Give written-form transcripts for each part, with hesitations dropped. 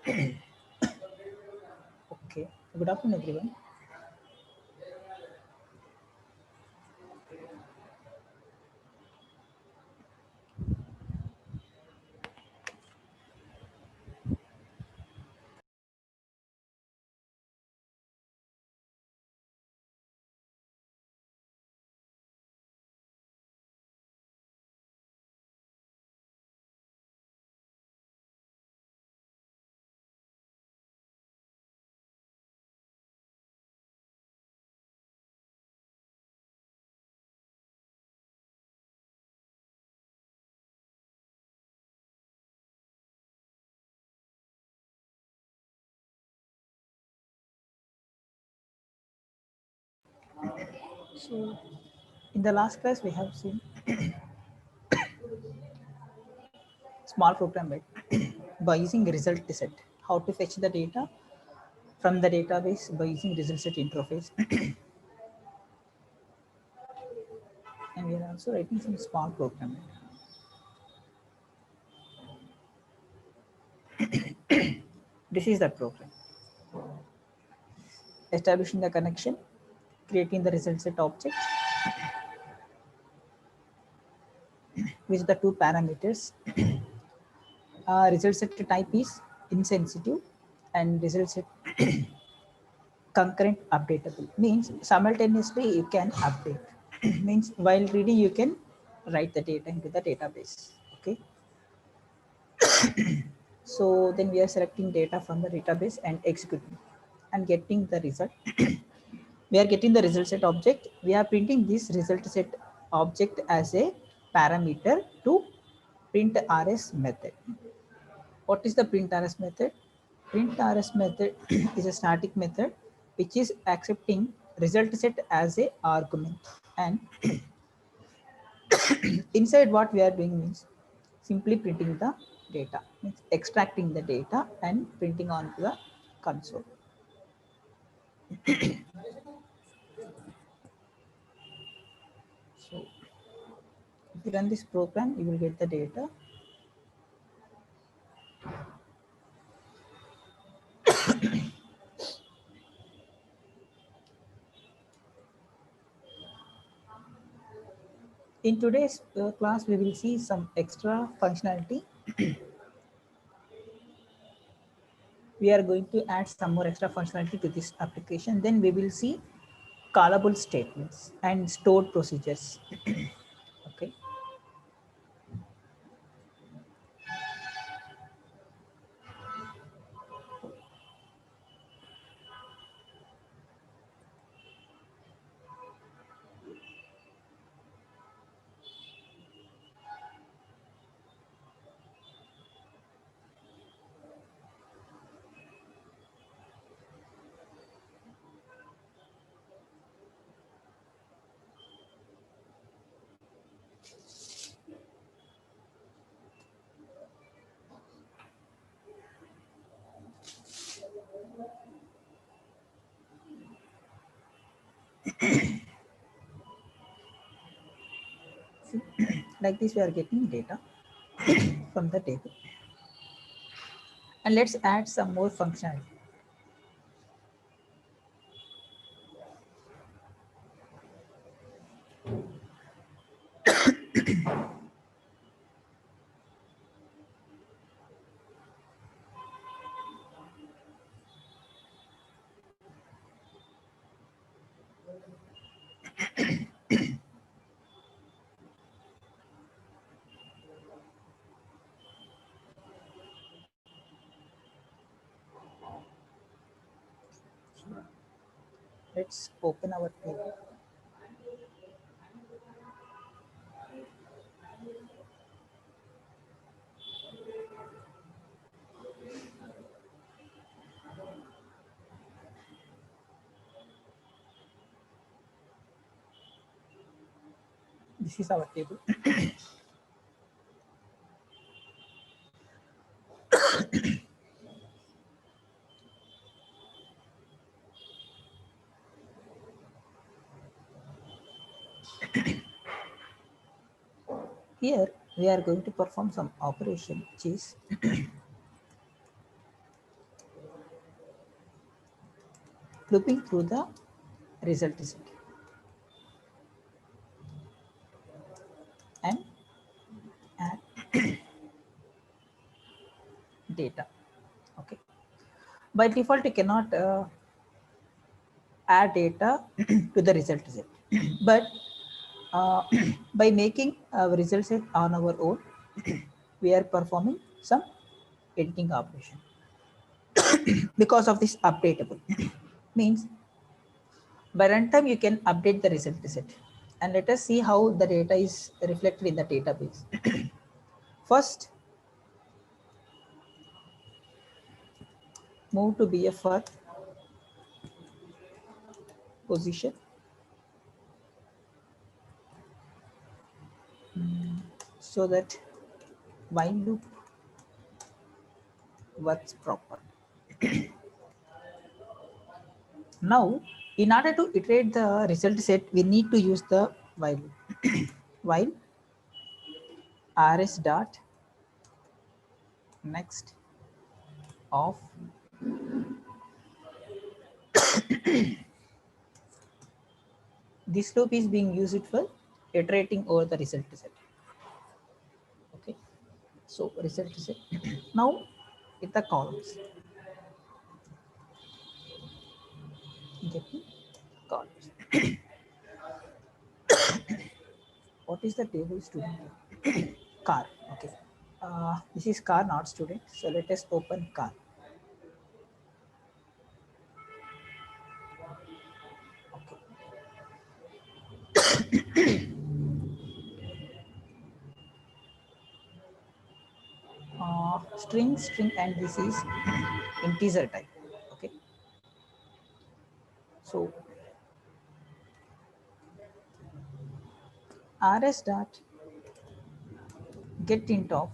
Okay, good afternoon, everyone. So, in the last class, we have seen small program by using result set, how to fetch the data from the database by using result set interface. And we are also writing some small program. This is the program. Establishing the connection, creating the result set object with the two parameters. Result set type is insensitive and result set concurrent updatable means simultaneously you can update. Means while reading you can write the data into the database. Okay, so then we are selecting data from the database and executing and getting the result. We are getting the result set object. We are printing this result set object as a parameter to print rs method. What is the print rs method? Print rs method is a static method which is accepting result set as a argument, and inside what we are doing means simply printing the data, means extracting the data and printing onto the console. So if you run this program, you will get the data. In today's class, we will see some extra functionality. We are going to add some more extra functionality to this application. Then we will see callable statements and stored procedures. Okay. Like this, we are getting data from the table. And let's add some more functionality. Let's open our table. This is our table. Here we are going to perform some operation which is looping through the result set and add data. Okay. By default, you cannot add data to the result set, but uh, by making a result set on our own, we are performing some editing operation because of this updatable. Means by runtime you can update the result set, and let us see how the data is reflected in the database. First, move to BFR position. So that while loop works proper. Now, in order to iterate the result set, we need to use the while loop. While rs dot next of this loop is being used for iterating over the result set. Okay, so result set. Now, with the columns, getting columns. What is the table student? Car. Okay. This is car, not student. So let us open car. String, and this is integer type. Okay. So rs dot get int of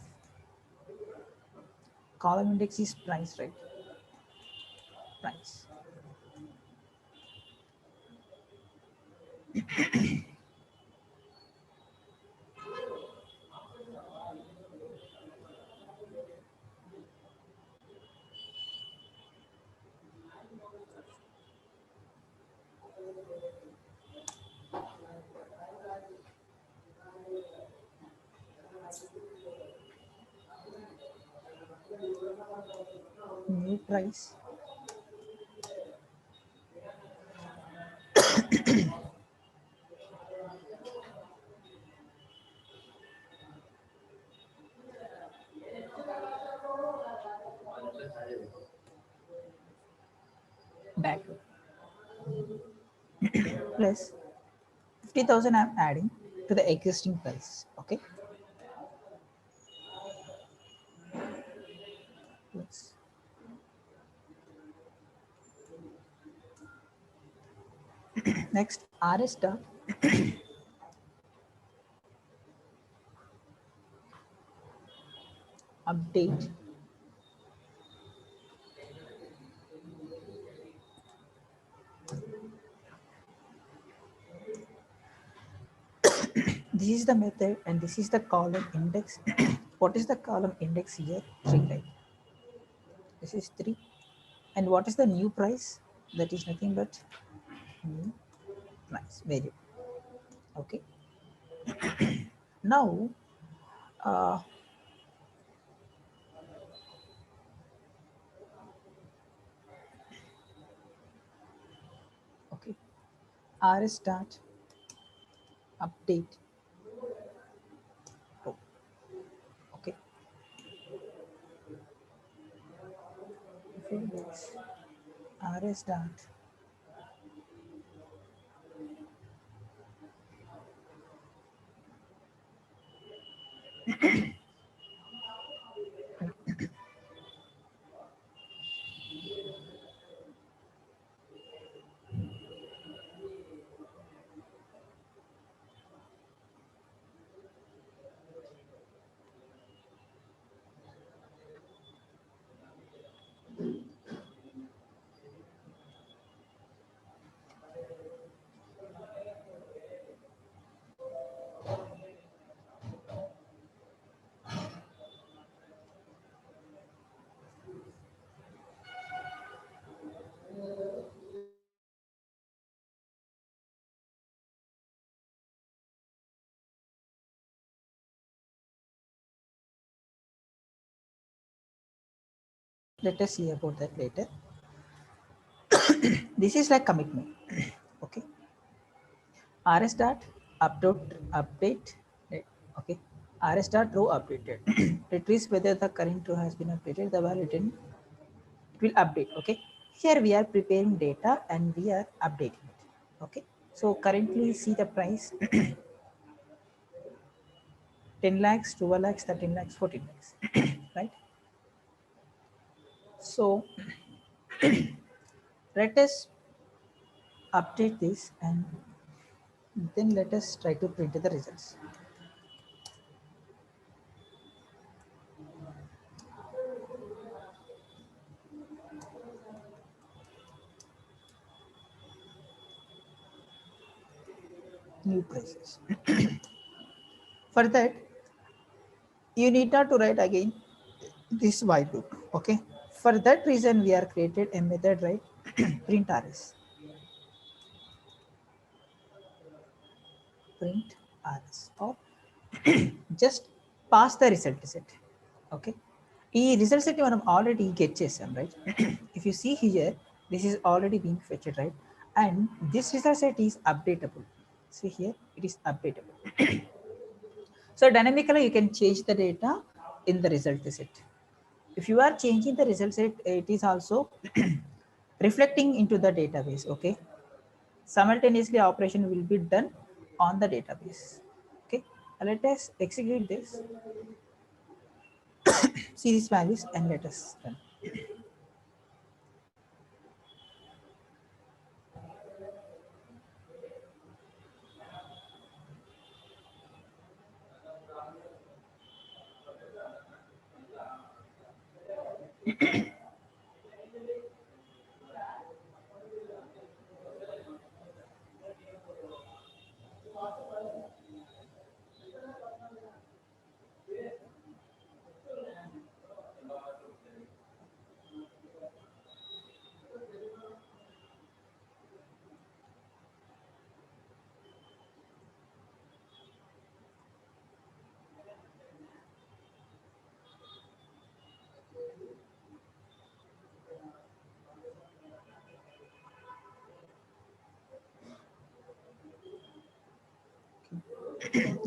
column index is price, right? Price. New price. Back plus 50,000 I'm adding to the existing price. Okay. Plus next rs dot update this is the method and this is the column index. What is the column index here? 3, right? This is 3. And what is the new price? That is nothing but new price variable. Okay. Now, uh, okay, rs start update. Oh, okay. rs start Let us see about that later. This is like commitment. Okay. RS dot update. Okay. RS dot row updated. Retrieves whether the current row has been updated. The value it will update. Okay. Here we are preparing data and we are updating it. Okay. So currently see the price 10 lakhs, 12 lakhs, 13 lakhs, 14 lakhs. Right. So let us update this and then let us try to print the results. New prices. For that, you need not to write again this while loop. Okay. For that reason, we are created a method, right? Print rs. Print rs or just pass the result set. Okay. ఈ result set మనం already get చేసాం right if you see here this is already being fetched right and this result set is updatable see here it is updatable. So dynamically you can change the data in the result set. If you are changing the result set, it is also reflecting into the database. Okay, simultaneously operation will be done on the database. Okay, let us execute this, see these values and let us run.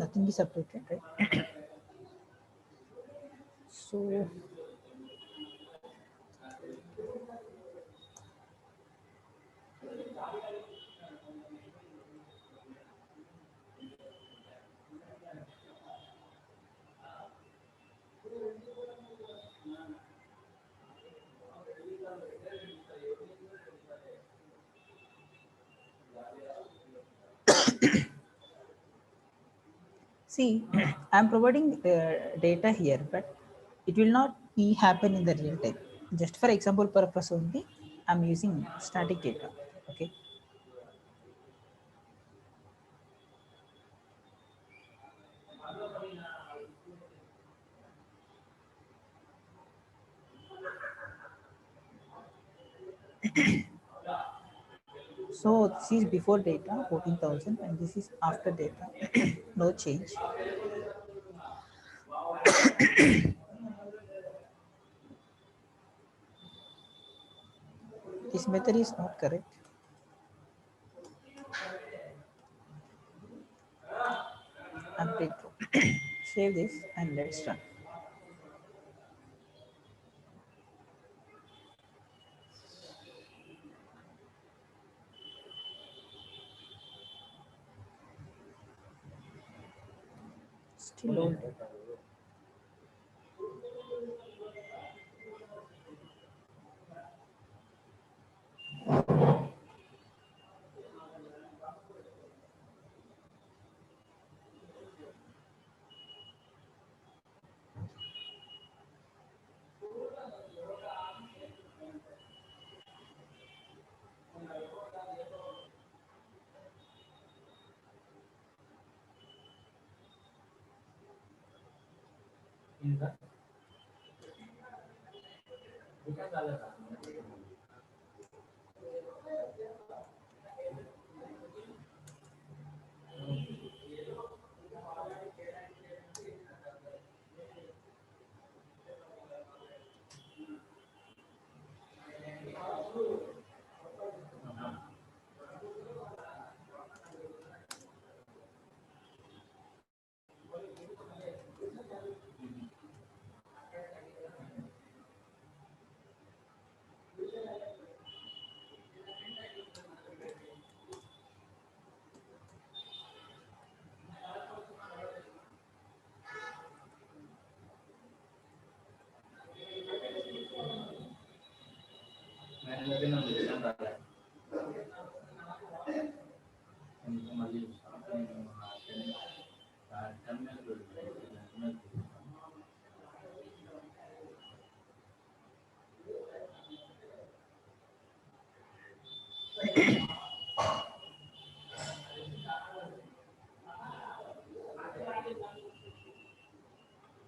Nothing is updated, right? So see, I'm providing data here, but it will not be happen in the real time. Just for example purpose only, I'm using static data. Okay. So this is before data 14,000 and this is after data. No change. This method is not correct. Update. Save this and let's run. Still old data.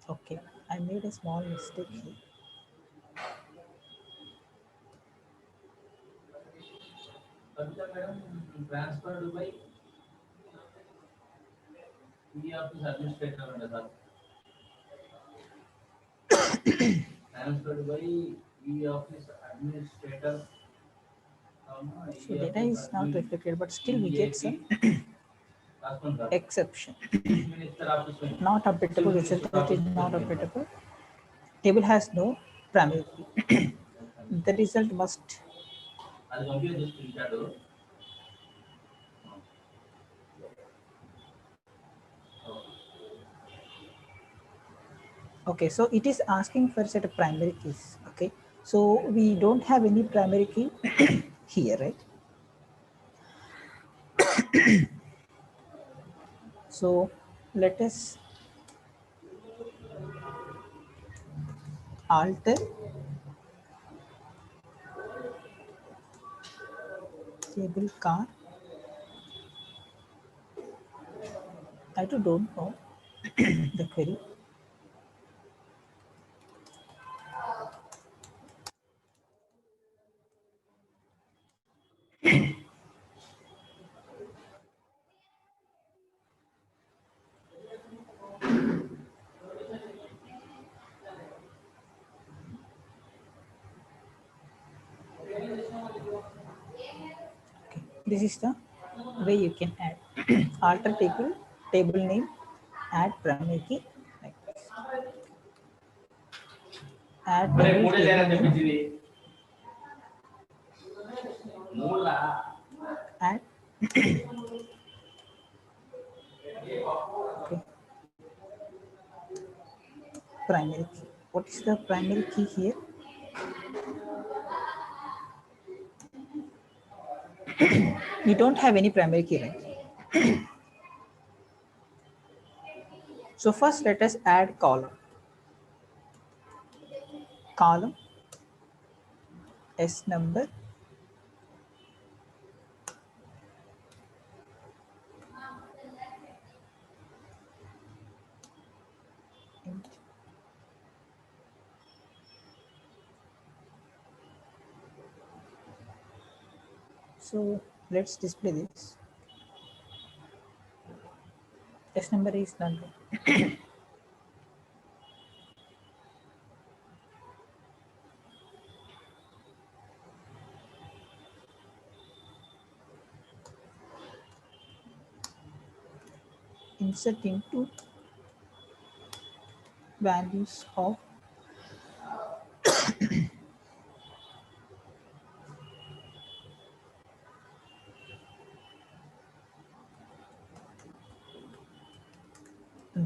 Okay, I made a small mistake here. Transferred by e-office administrator and sir. Transferred by e-office administrator. So data is not reflected, but still we get some exception. Not updatable, result that is not updatable. Table has no primary key. The result must okay, so it is asking for set of primary keys. Okay, so we don't have any primary key here, right? So let us alter table car. I too don't know the query. Okay, this is the way you can add alter table name, add primary key like this. Add table name, add okay, primary key. What is the primary key here? We don't have any primary key, right? So first let us add column S number int. So let's display this. S number is null. Insert into values of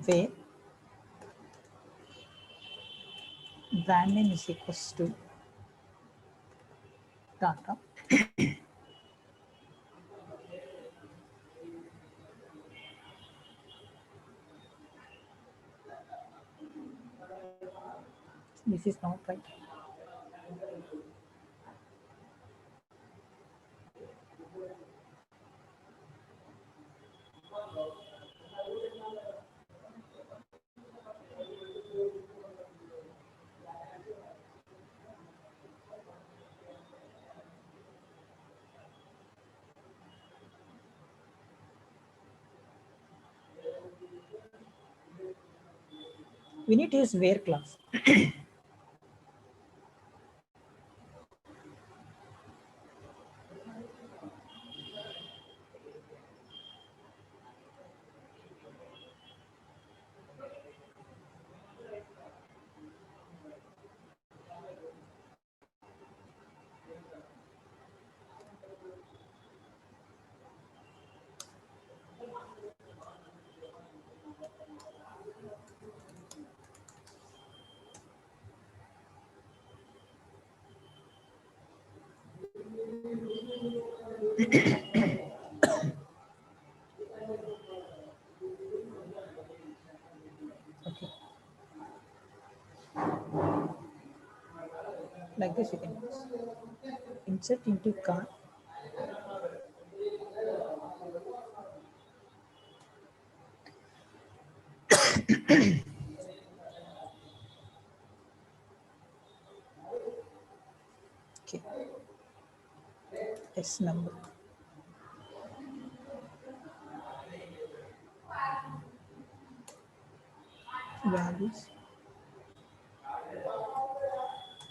where brand name is equals to data this is not right. We need to use where class. Like this we can use. Insert into cart. Okay. S number. Values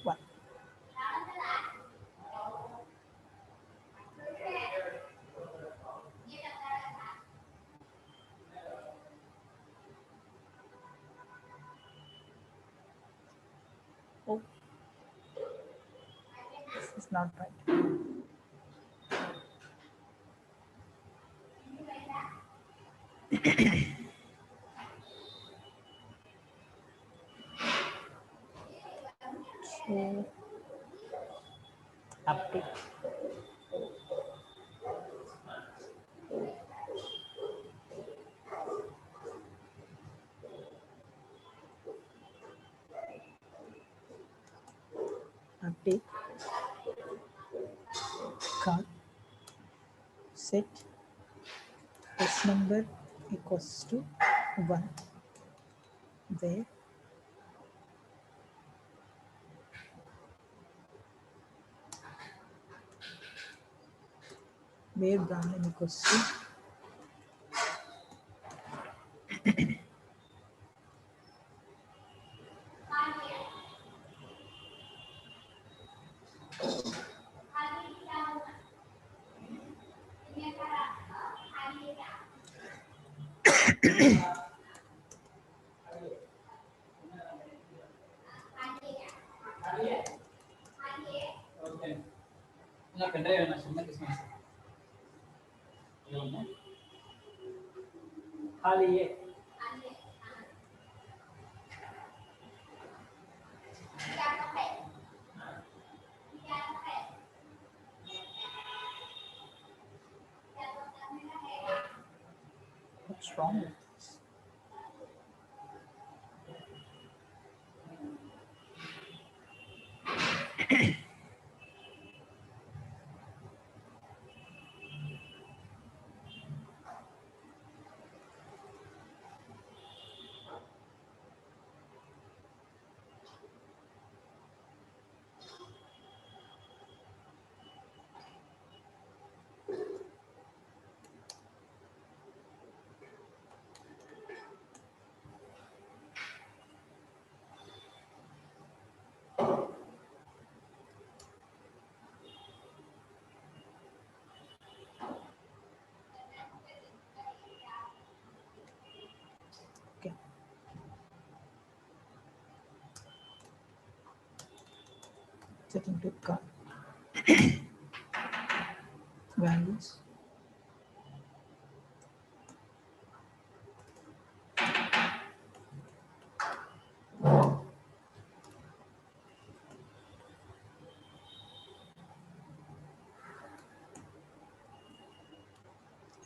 1. Oh, this is not right. So update. Update cart. Set S number equals to 1, where brand name equals to ఇలా pen drive అయినా చిన్న కిస్మస్ ఏమన్నా ఖాళీ what's wrong with this? Okay. Setting to cart. Values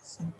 sent.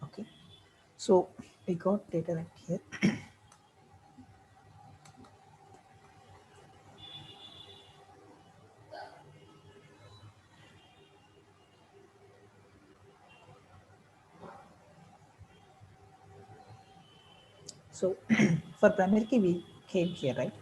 Okay. So we got data right here. So for primary key we came here, right?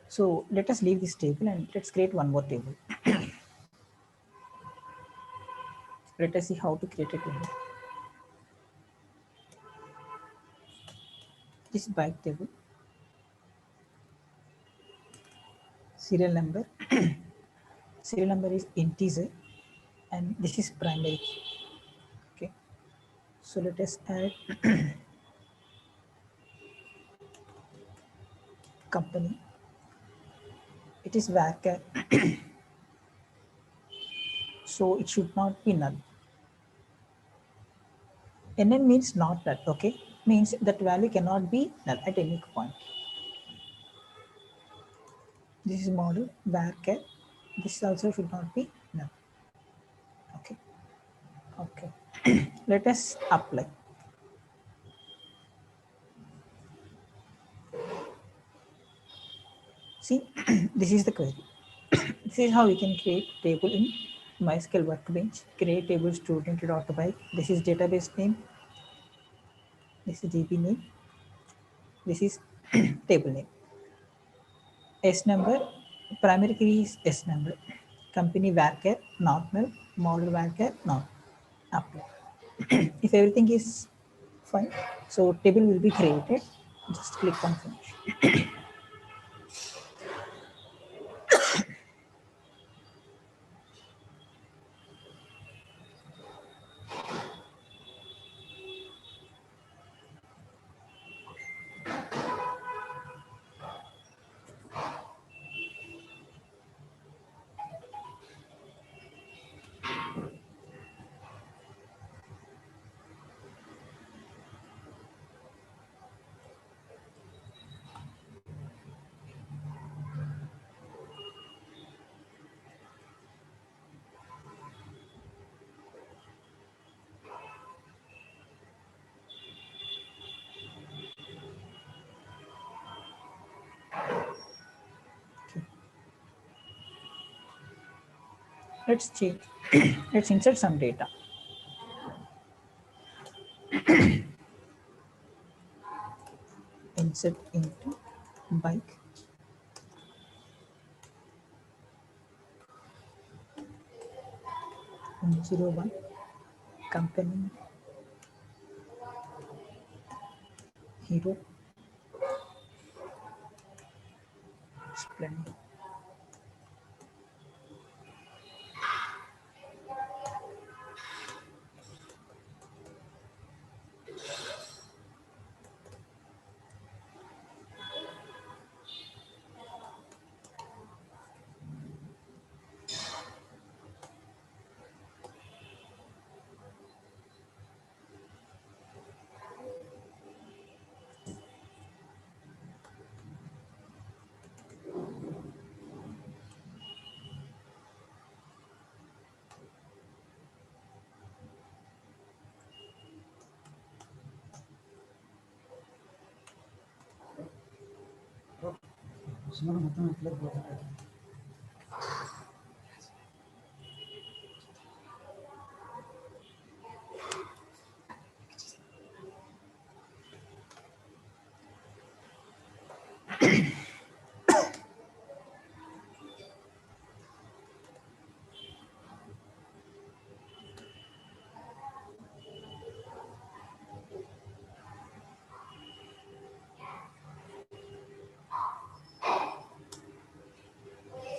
So let us leave this table and let's create one more table. Let us see how to create a table. This bike table, serial number. Serial number is integer, and this is primary key. Okay, so let us add company. It is varchar, so it should not be null. NN means not null. Okay, means that value cannot be null at any point. This is model varchar. This also should not be null. Okay, okay. Let us apply. See, this is the query. This is how we can create table in MySQL Workbench. Create table student.by. This is database name. This is DB name. This is table name. S number. Primary key is S number. Company varchar not null. Model varchar not. Apply. If everything is fine, so table will be created. Just click on finish. Okay. Let's change. Let's insert some data. Insert into bike. Zero one company hero Splendid.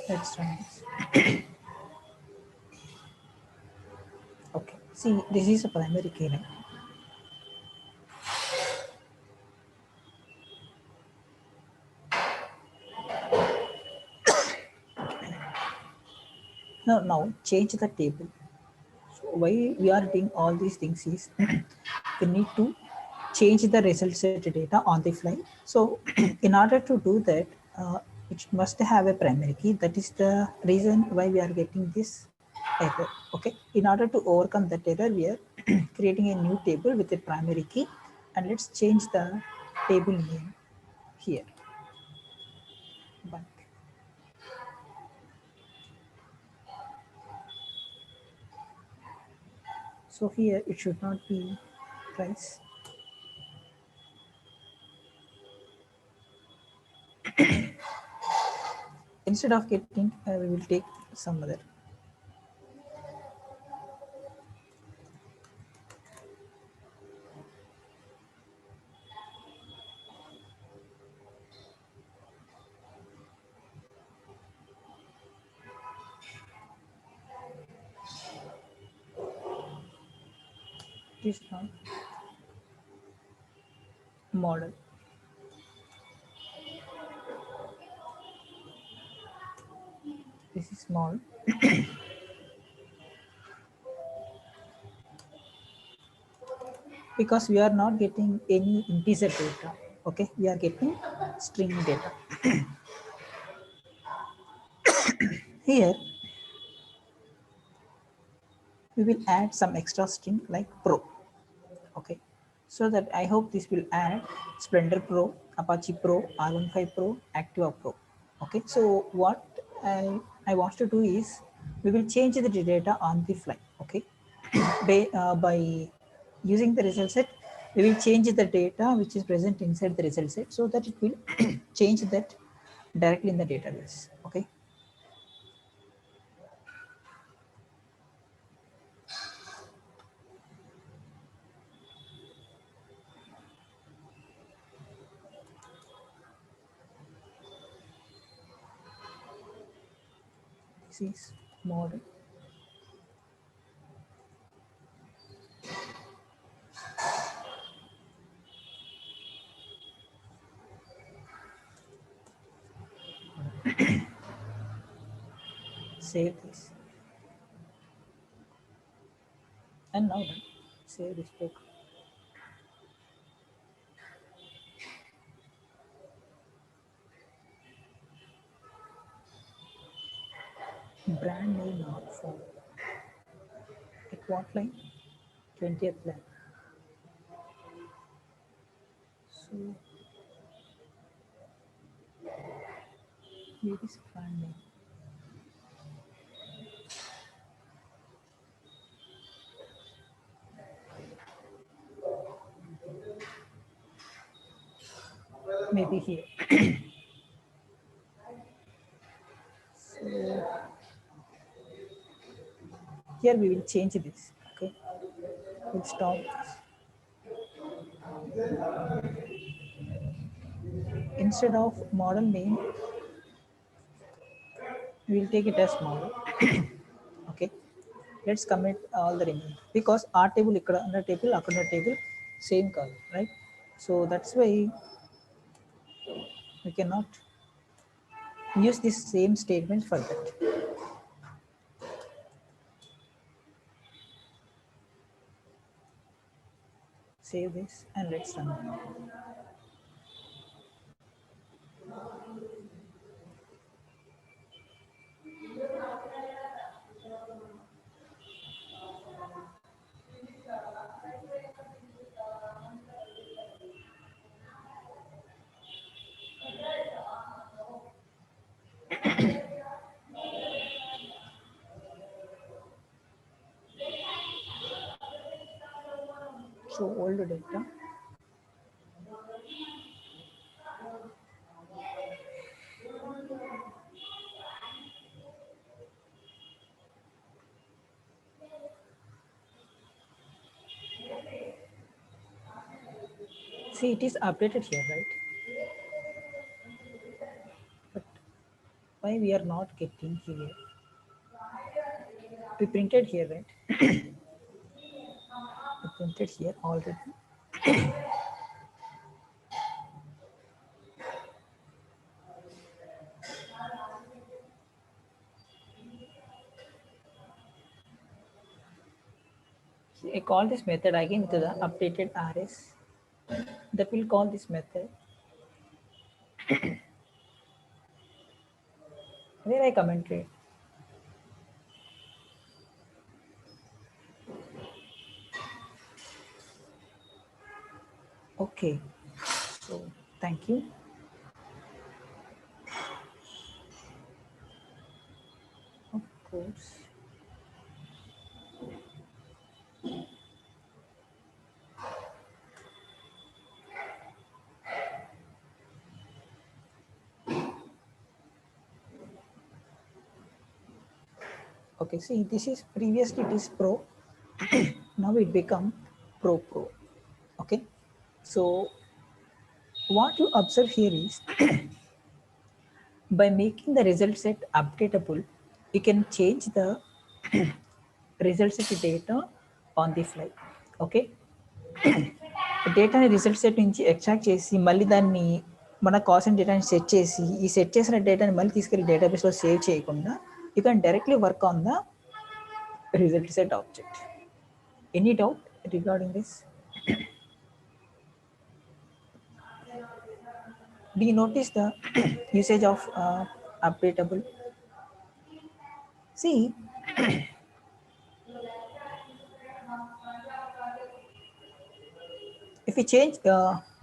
Let's run this. Okay. See, this is a primary key line. Now change the table. So why we are doing all these things is we need to change the result set data on the fly. So in order to do that, it must have a primary key. That is the reason why we are getting this error. Okay. In order to overcome that error, we are creating a new table with a primary key, and let's change the table name here. But so here it should not be price. Instead of getting, we will take some other. This is not model. This is small. Because we are not getting any integer data. Okay, we are getting string data. Here we will add some extra string like pro. Okay, so that I hope this will add Splendor Pro, Apache Pro, R15 Pro, Activa Pro. Okay, so what I want to do is we will change the data on the fly. Okay, by using the result set, we will change the data which is present inside the result set so that it will change that directly in the database. Okay. This is model. Save this. And now done. Save this book. Brand name not found. At what line? 20th line. So here is brand name. Maybe here. So here we will change this. Okay, we'll stop this. Instead of model name, we will take it as model. Okay, let's commit all the remaining because our table ikkada under table akkada table same color, right? So that's why we cannot use this same statement for that. Save this and let's run. So old data. See, it is updated here, right? But why we are not getting here? We printed here, right? We printed here already. I call this method again to the updated RS. That will call this method. Where I commented. Okay. So thank you. Of course. Okay, see, this is previously it is pro, now it become pro. Okay, so what you observe here is by making the result set updatable, you can change the result set data on the fly. Okay, డేటాని result set నుంచి extract చేసి మళ్ళీ దాన్ని మన cost డేటాని set చేసి ఈ set చేసిన డేటాని మళ్ళీ తీసుకెళ్ళి డేటాబేస్లో సేవ్ చేయకుండా you can directly work on the result set object. Any doubt regarding this? Do you notice the usage of updatable? See, if you change,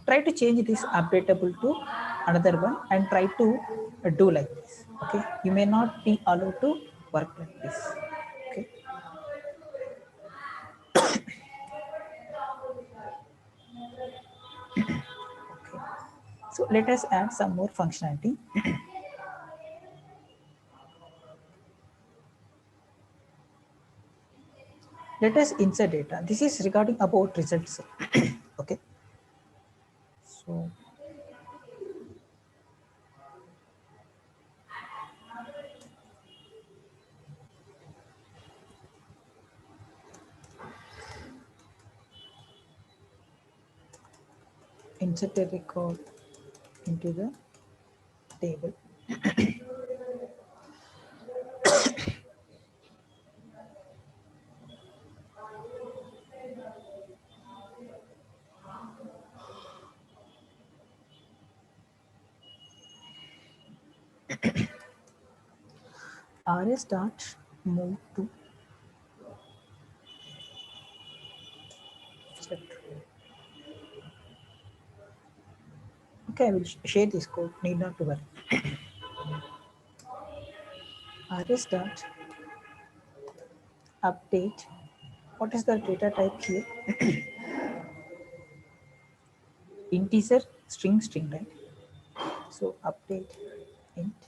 try to change this updatable to another one and try to do like this. Okay, you may not be allowed to work like this. Okay. So let us add some more functionality. Let us insert data. This is regarding about results. Okay. So insert a record into the table. RS dot move to set. Okay, I will share this code. Need not to worry. RS dot update. What is the data type here? Integer, string, right? So update int.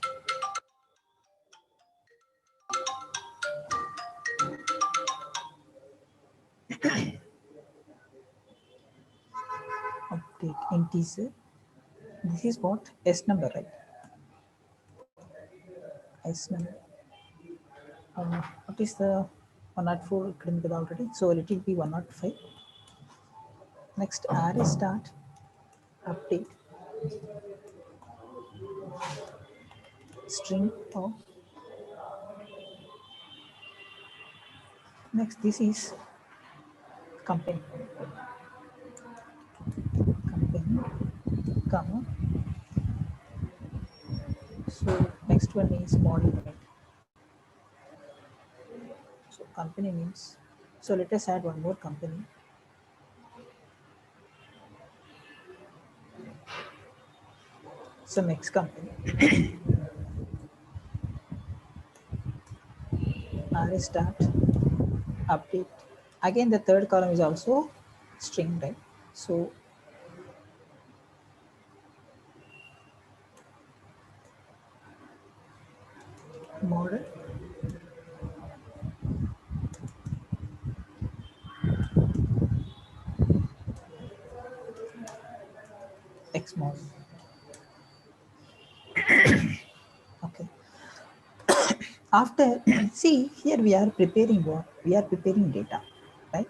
Update integer. This is what? S number, right? S number. What is the 104 already? So let it be 105. Next, RS start update string of. Next, this is company, comma. So next one is model, right? So company means. So let us add one more company. Some X company. RS start update. Again, the third column is also string, right? So model X model. Okay. After, see here we are preparing what? We are preparing data, right?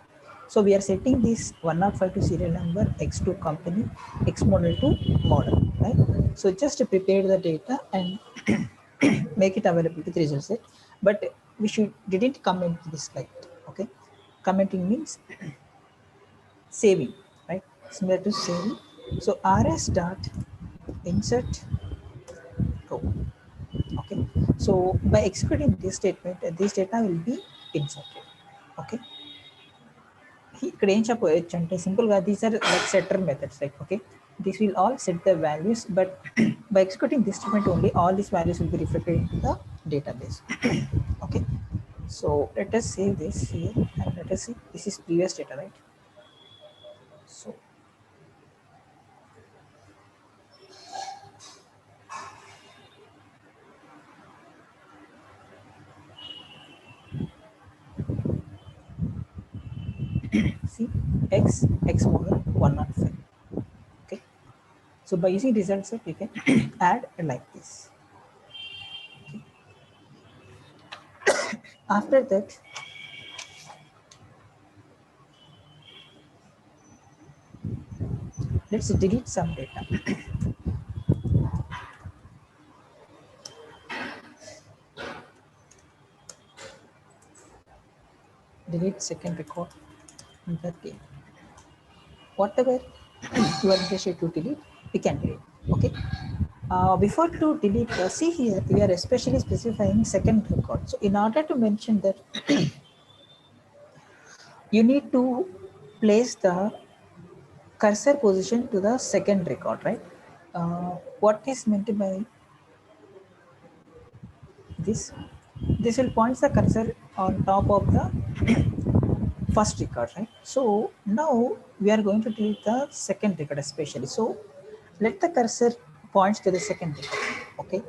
So we are setting this 105 to serial number, X2 company, X model to model, right? So just to prepare the data and make it available to the result set, but we didn't comment this slide. Okay, commenting means saving, right? Similar to saving. So RS dot insert row. Okay, so by executing this statement, this data will be inserted. Okay, ఇక్కడ ఏం చెప్పవచ్చు అంటే సింపుల్గా these are like setter methods, like okay this will all set the values, but by executing this statement only, all these values will be reflected into the database. Okay, so let us save this here and let us see, this is previous data, right? So see x more 105. Okay, so by using result set we can add like this. Okay. After that, let's delete some data. Delete second record in the table. Whatever you are interested to delete, we can delete. Okay. Before to delete, see here, we are especially specifying second record. So in order to mention that, you need to place the cursor position to the second record, right? What is meant by this? This will point the cursor on top of the first record, right? So now we are going to delete the second record especially. So let the cursor points to the second record. Okay.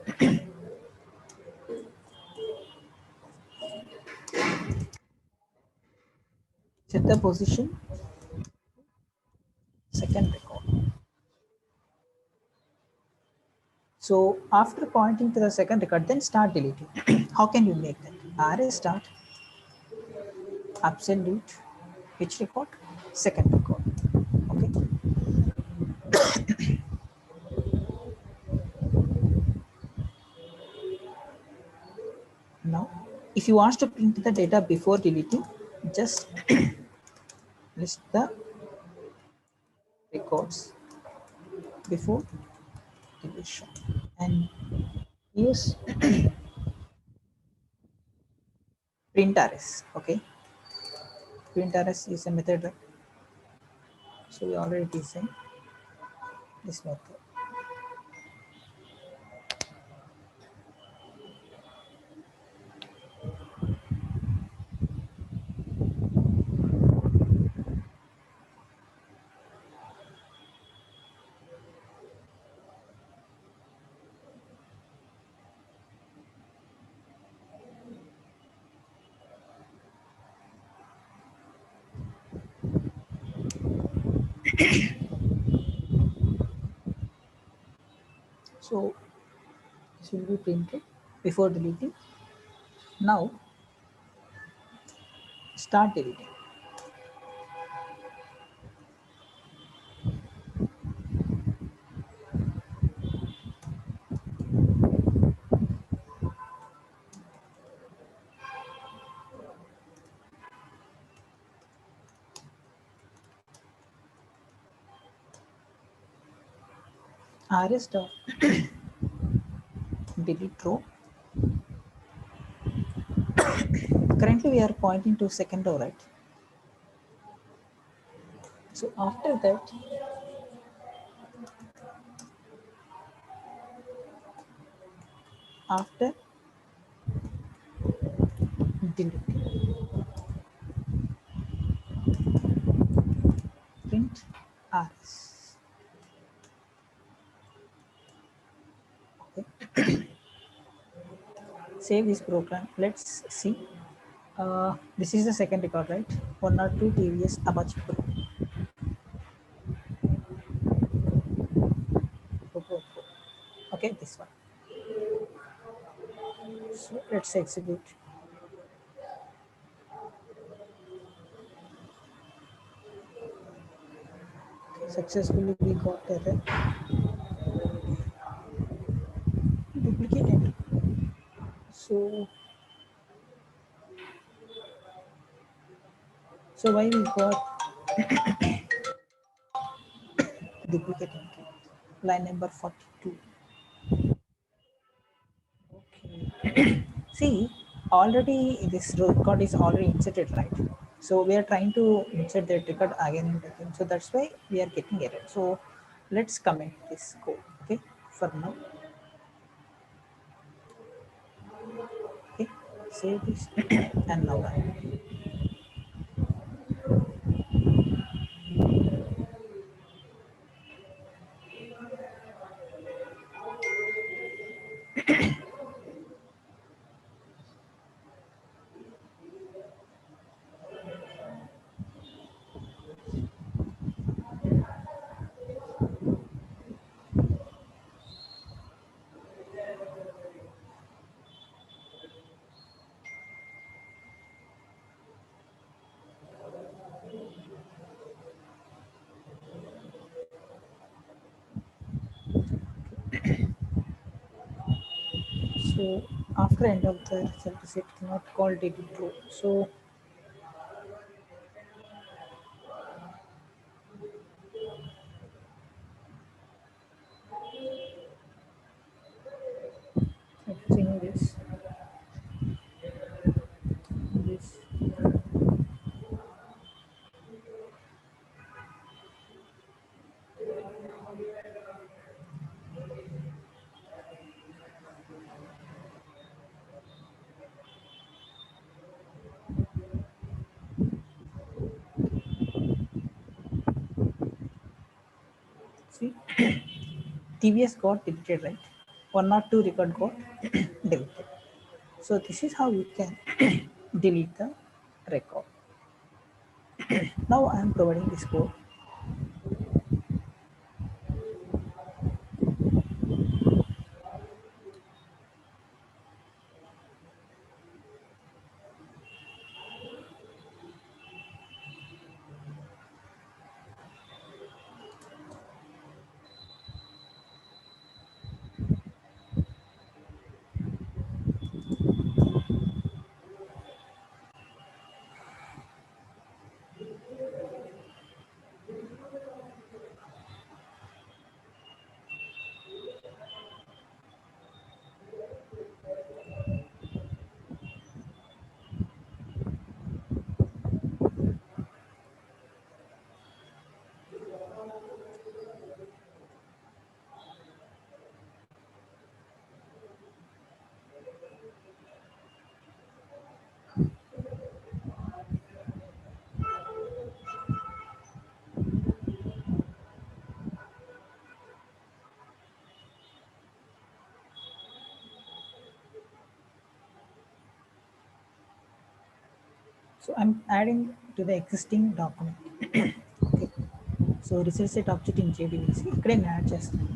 Set the position second record. So after pointing to the second record, then start deleting. How can you make that? RS start absolute which record? Second record. Okay. Now, if you want to print the data before deleting, just list the records before deletion and use print rs. Okay, print rs is a method, right? So we already designed this method. So this will be printed before deleting. Now start deleting. RS dot delete row. Currently we are pointing to second row, right? So after that, after delete, print rs. Okay. Save this program. Let's see. This is the second record, right? 102 TVS Apache Pro. Okay, this one. So let's execute. Successfully we got error. Duplicate it. So why we got duplicate entry? Line number 42. Okay. See, already this record is already inserted, right? So we are trying to insert that record again and again. So that's why we are getting error. So let's comment this code. Okay, for now. Okay, save this and now run. So after end of the result set cannot call data true. So let's remove this. See, TVS got deleted, right? One or two record got deleted. So this is how you can delete the record. Now I am providing this code. So I'm adding to the existing document. Okay. So result set object in JDBC. ఇక్కడ నేను add చేస్తాను.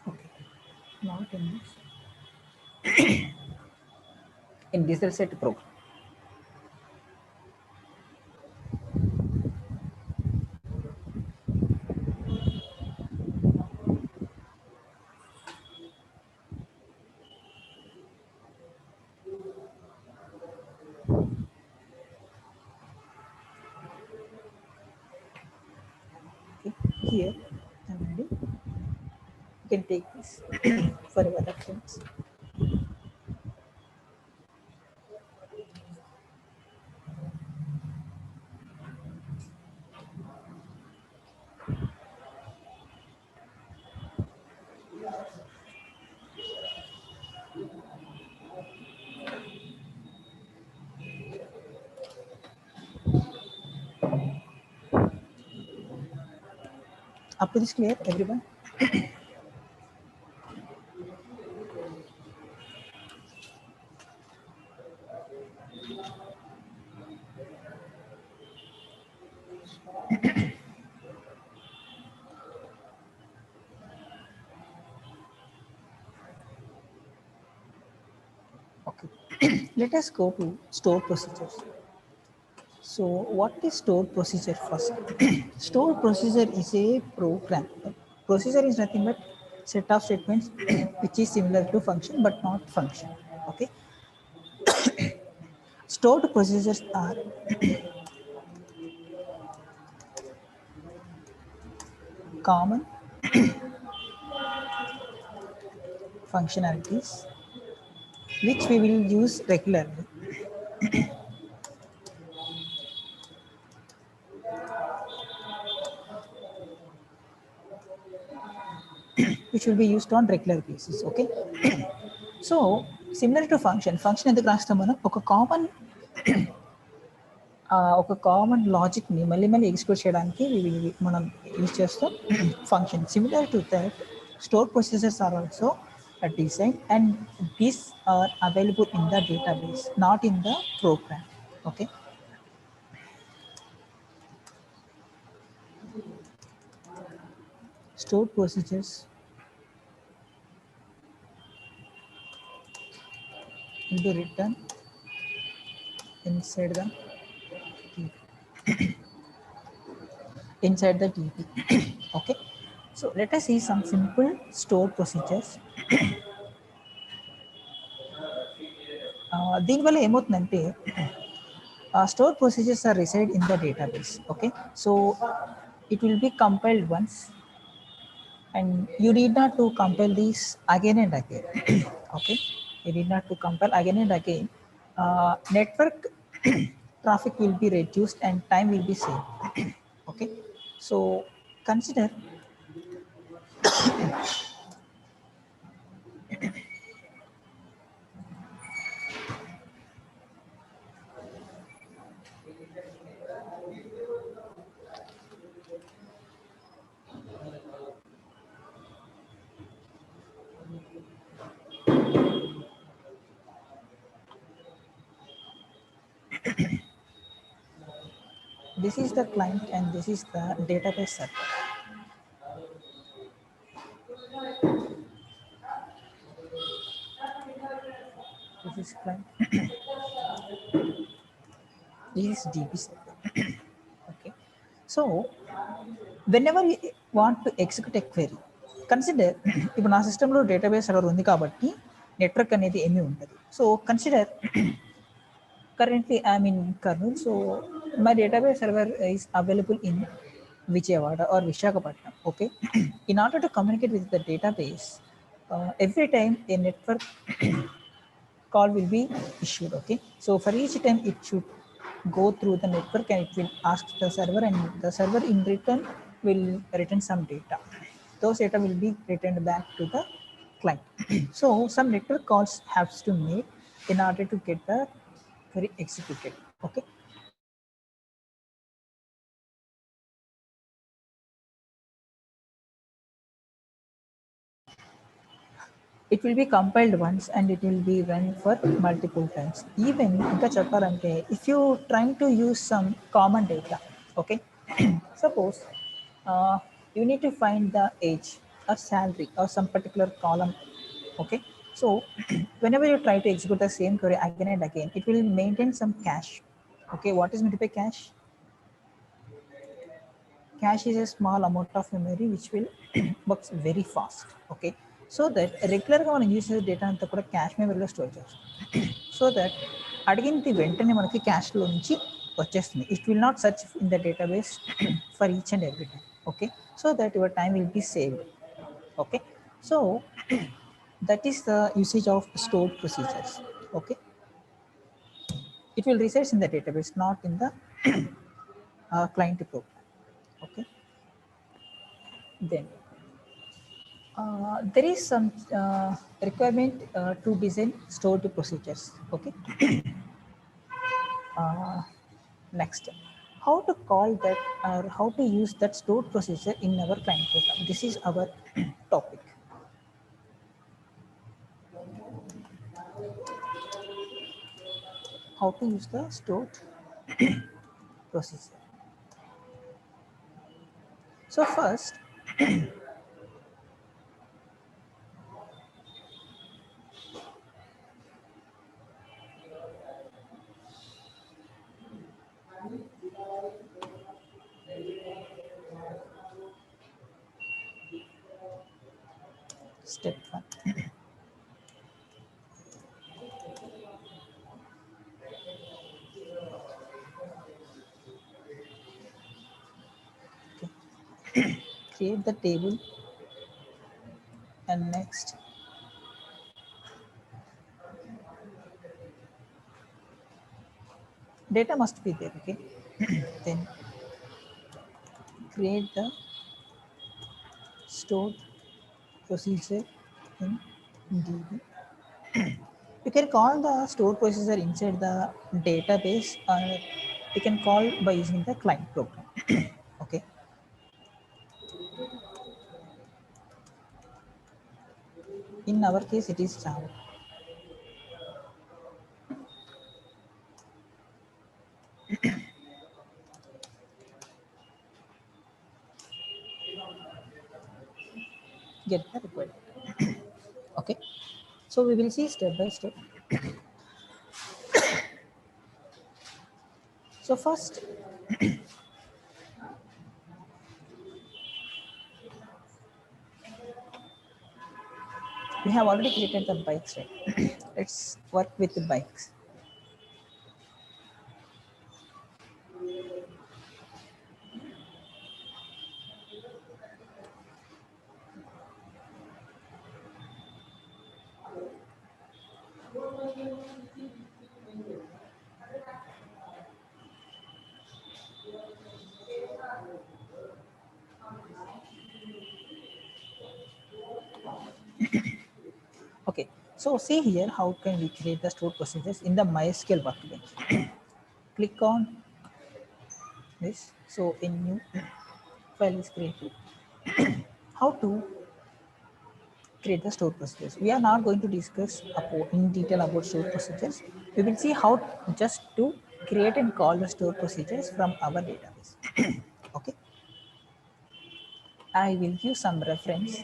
Okay. Not in this. In result set program. Okay. Here I'm adding. You can take this for your reference. Up to this clear, everyone? Okay. Let us go to store procedures. So what is store procedure first? Store procedure is a program. Procedure is nothing but set of statements which is similar to function but not function. Okay. Stored procedures are common functionalities which we will use regularly. Which will be used on regular basis. Okay. So similar to function ఎందుకు రాస్తాం మనం ఒక common logic ని మళ్ళీ మళ్ళీ execute చేయడానికి మనం use చేస్తాం function. Similar to that store procedures are also designed and these are available in the database, not in the program. Okay. Stored procedures will be written inside the inside the DB. Okay, so let us see some simple store procedures. దీనివల్ల ఏమవుతుందంటే store procedures are reside in the database. Okay, so it will be compiled once and you need not to compile these again and again. Okay, you need not to compile again and again. Network traffic will be reduced and time will be saved. Okay, so consider this is the client and this is the database server. This is client. This is DB server. Okay, so whenever you want to execute a query, consider ఇప్పుడు నా సిస్టంలో database server ఉంది కాబట్టి network అనేది ఏమీ ఉంటుంది. So consider currently I'm in Kurnool, so my database server is available in Vijayawada or Visakhapatnam. Okay, in order to communicate with the database, every time a network call will be issued. Okay, so for each time it should go through the network and it will ask the server, and the server in return will return some data. Those data will be returned back to the client. So some network calls has to make in order to get the query executed. Okay, it will be compiled once and it will be run for multiple times. Even inka cheppalante, if you trying to use some common data, okay, suppose you need to find the age or salary or some particular column. Okay, so whenever you try to execute the same query again and again, it will maintain some cache. Okay, what is meant by cache? Cache is a small amount of memory which will works very fast. Okay, so that రెగ్యులర్గా మనం use చేసే data అంతా కూడా cash మెమరీలో store చేస్తాం. So that అడిగింది వెంటనే మనకి క్యాష్లో నుంచి వచ్చేస్తుంది. It will not search in the database for each and every time. Okay, so that your time will be saved. Okay, so that is the usage of stored procedures. Okay, it will reside in the database, not in the client program. Okay, then there is some requirement to design stored procedures. Okay, next, how to call that or how to use that stored procedure in our client program. This is our topic. How to use the stored procedure. So first, step 1. Okay. Create the table, and next data must be there. Okay, then create the stored procedure in DB. You can call the stored procedure inside the database, or you can call by using the client program. Okay, in our case it is Java. Get the required. Okay, so we will see step by step. So first, We have already created the bikes, right? Let's work with the bikes. Okay, so see here how can we create the stored procedures in the MySQL workbench. Click on this. So a new file is created. How to create the stored procedures. We are not going to discuss in detail about stored procedures. We will see how just to create and call the stored procedures from our database. Okay, I will give some reference.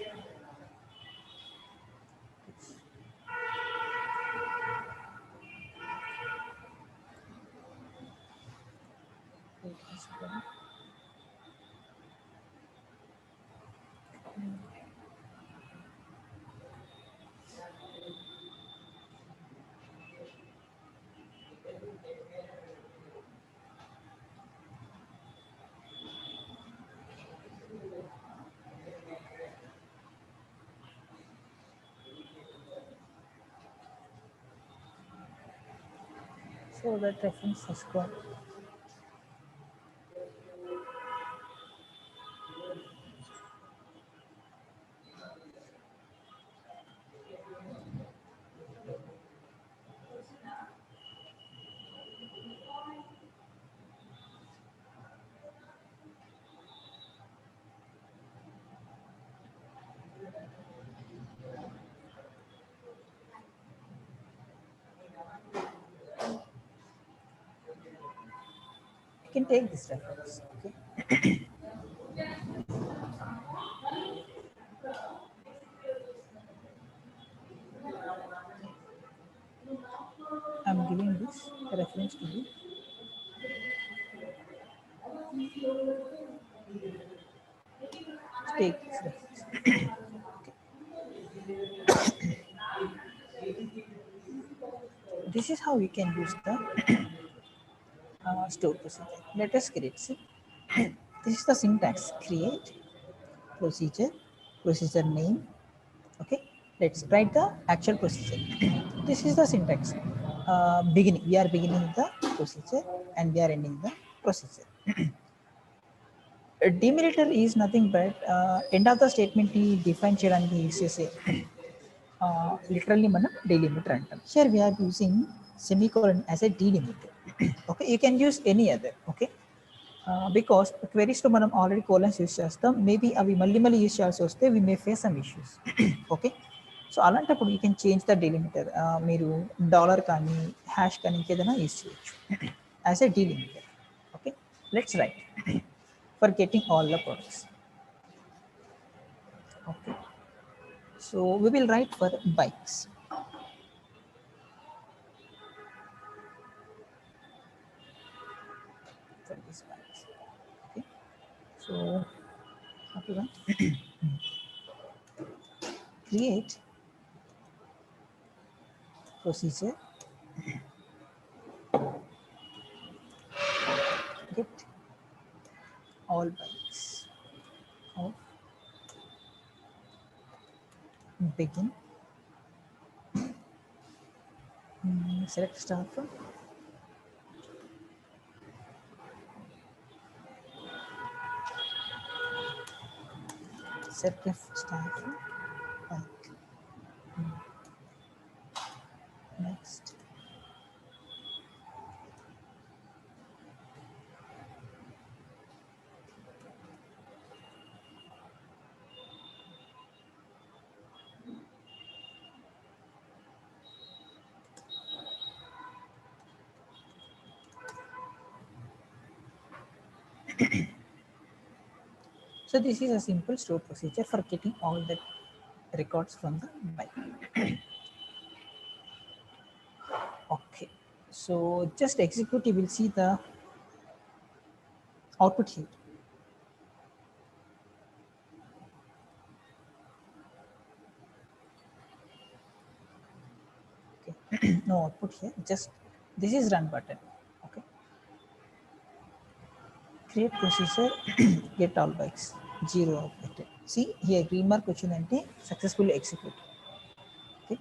So that reference has got. You can take this reference. Okay. I'm giving this reference to you. Take this reference. This is how we can use the store procedure. Let us create. See, this is the syntax: create procedure, procedure name. Okay, let's write the actual procedure. This is the syntax. Beginning. We are beginning the procedure and we are ending the procedure. A delimiter is nothing but end of the statement ని define చేయడానికి use చేసే literally మనం delimiter అంటాం. Here we are using semicolon as a delimiter. Okay, you can use any other. Okay, because queries లో మనం already colons use చేస్తాం. Maybe అవి మళ్ళీ యూస్ చేయాల్సి వస్తే we may face some issues. Okay, so అలాంటప్పుడు you can change the delimiter. మీరు dollar కానీ హ్యాష్ కానీ ఇంకేదైనా యూస్ చేయొచ్చు as a delimiter. Okay, let's write for getting all the products. Okay, so we will write for bikes. For these bikes. Okay, so after that create procedure get all bikes of begin. Select start from set ref start from bike. Next, so this is a simple store procedure for getting all the records from the bike. Okay, so just execute, you will see the output here. no output here, just this is run button. Okay, create procedure get all bytes 0 output. See here green mark వచ్చిందంటే successfully execute. Okay,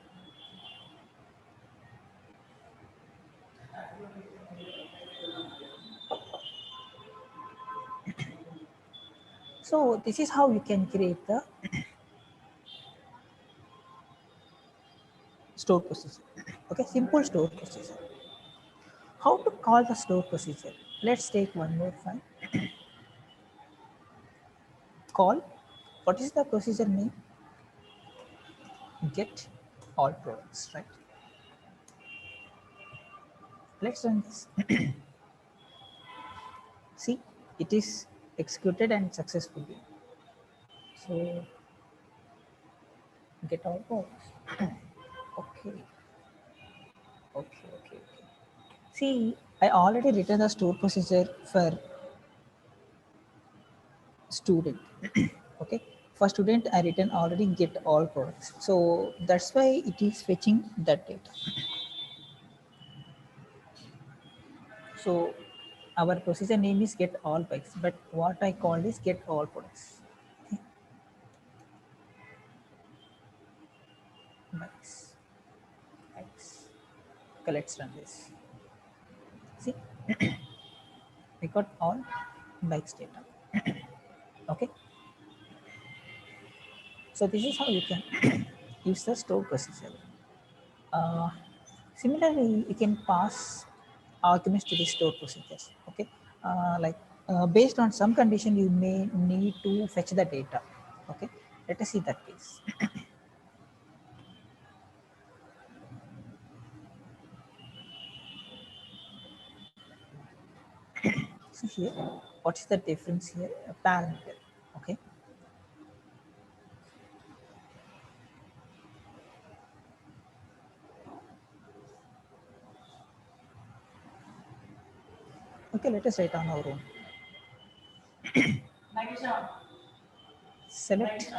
so this is how you can create the store procedure. Okay, simple store procedure. How to call the store procedure? Let's take one more file. Call. What is the procedure name? Get all products, right? Let's run this. See, it is executed and successfully. So get all products. Okay. Okay. See, I already written the store procedure for student. Okay, for student I written already get all products, so that's why it is fetching that data. So our procedure name is get all bikes, but what I called is get all products. Okay, bikes, bikes. Okay, let's run this. See, we got all bikes data. Okay, so this is how you can use the store procedure. Uh, Similarly, you can pass arguments to the store procedures. Okay, based on some condition, you may need to fetch the data. Okay, let us see that case. So here, what is the difference here? A parameter. Okay, okay. Let us write on our own. Select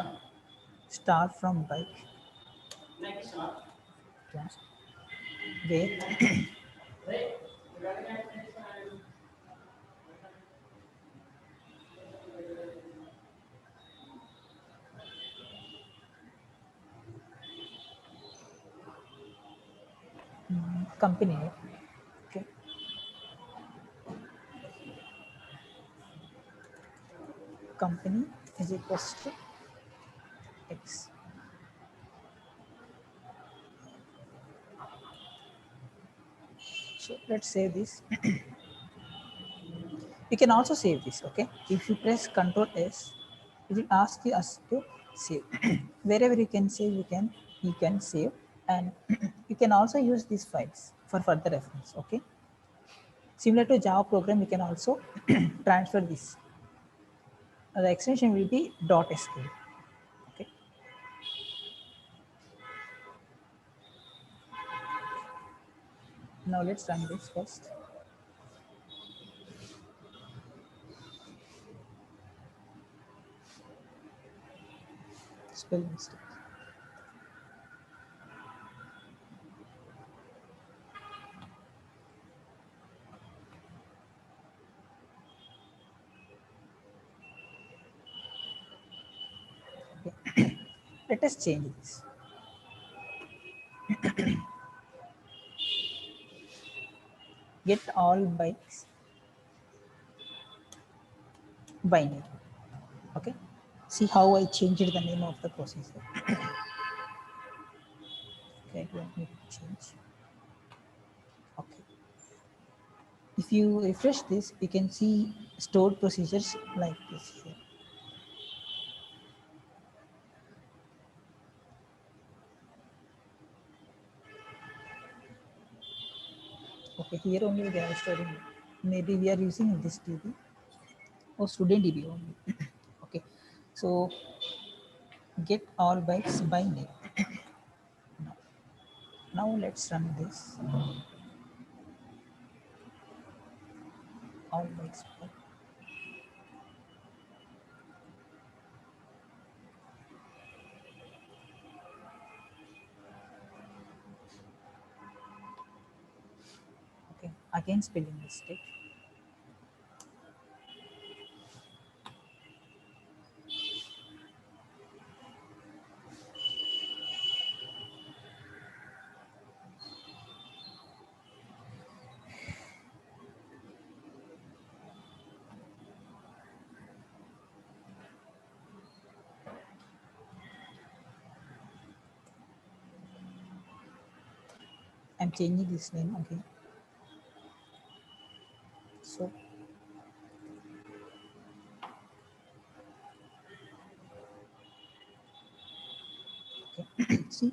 star from bike class where company name. Okay, company is equals to X. So let's save this. You can also save this. Okay, if you press Ctrl S, it will ask us to save. Wherever you can save, you can save, and you can also use these files for further reference. Okay, similar to Java program, you can also transfer this. The extension will be .sql. Okay, now let's run this first. Spell mistake. Okay. Let us change this. Get all bytes binary. Okay, see how I changed the name of the processor. Okay, let me change. Okay, if you refresh this, you can see stored procedures like this here. Okay, here only they are storing. Maybe we are using this DB or student DB only. Okay, so get all bytes by name. Now let's run this. All bytes by. again spelling mistake. I'm changing this name again. So okay. See,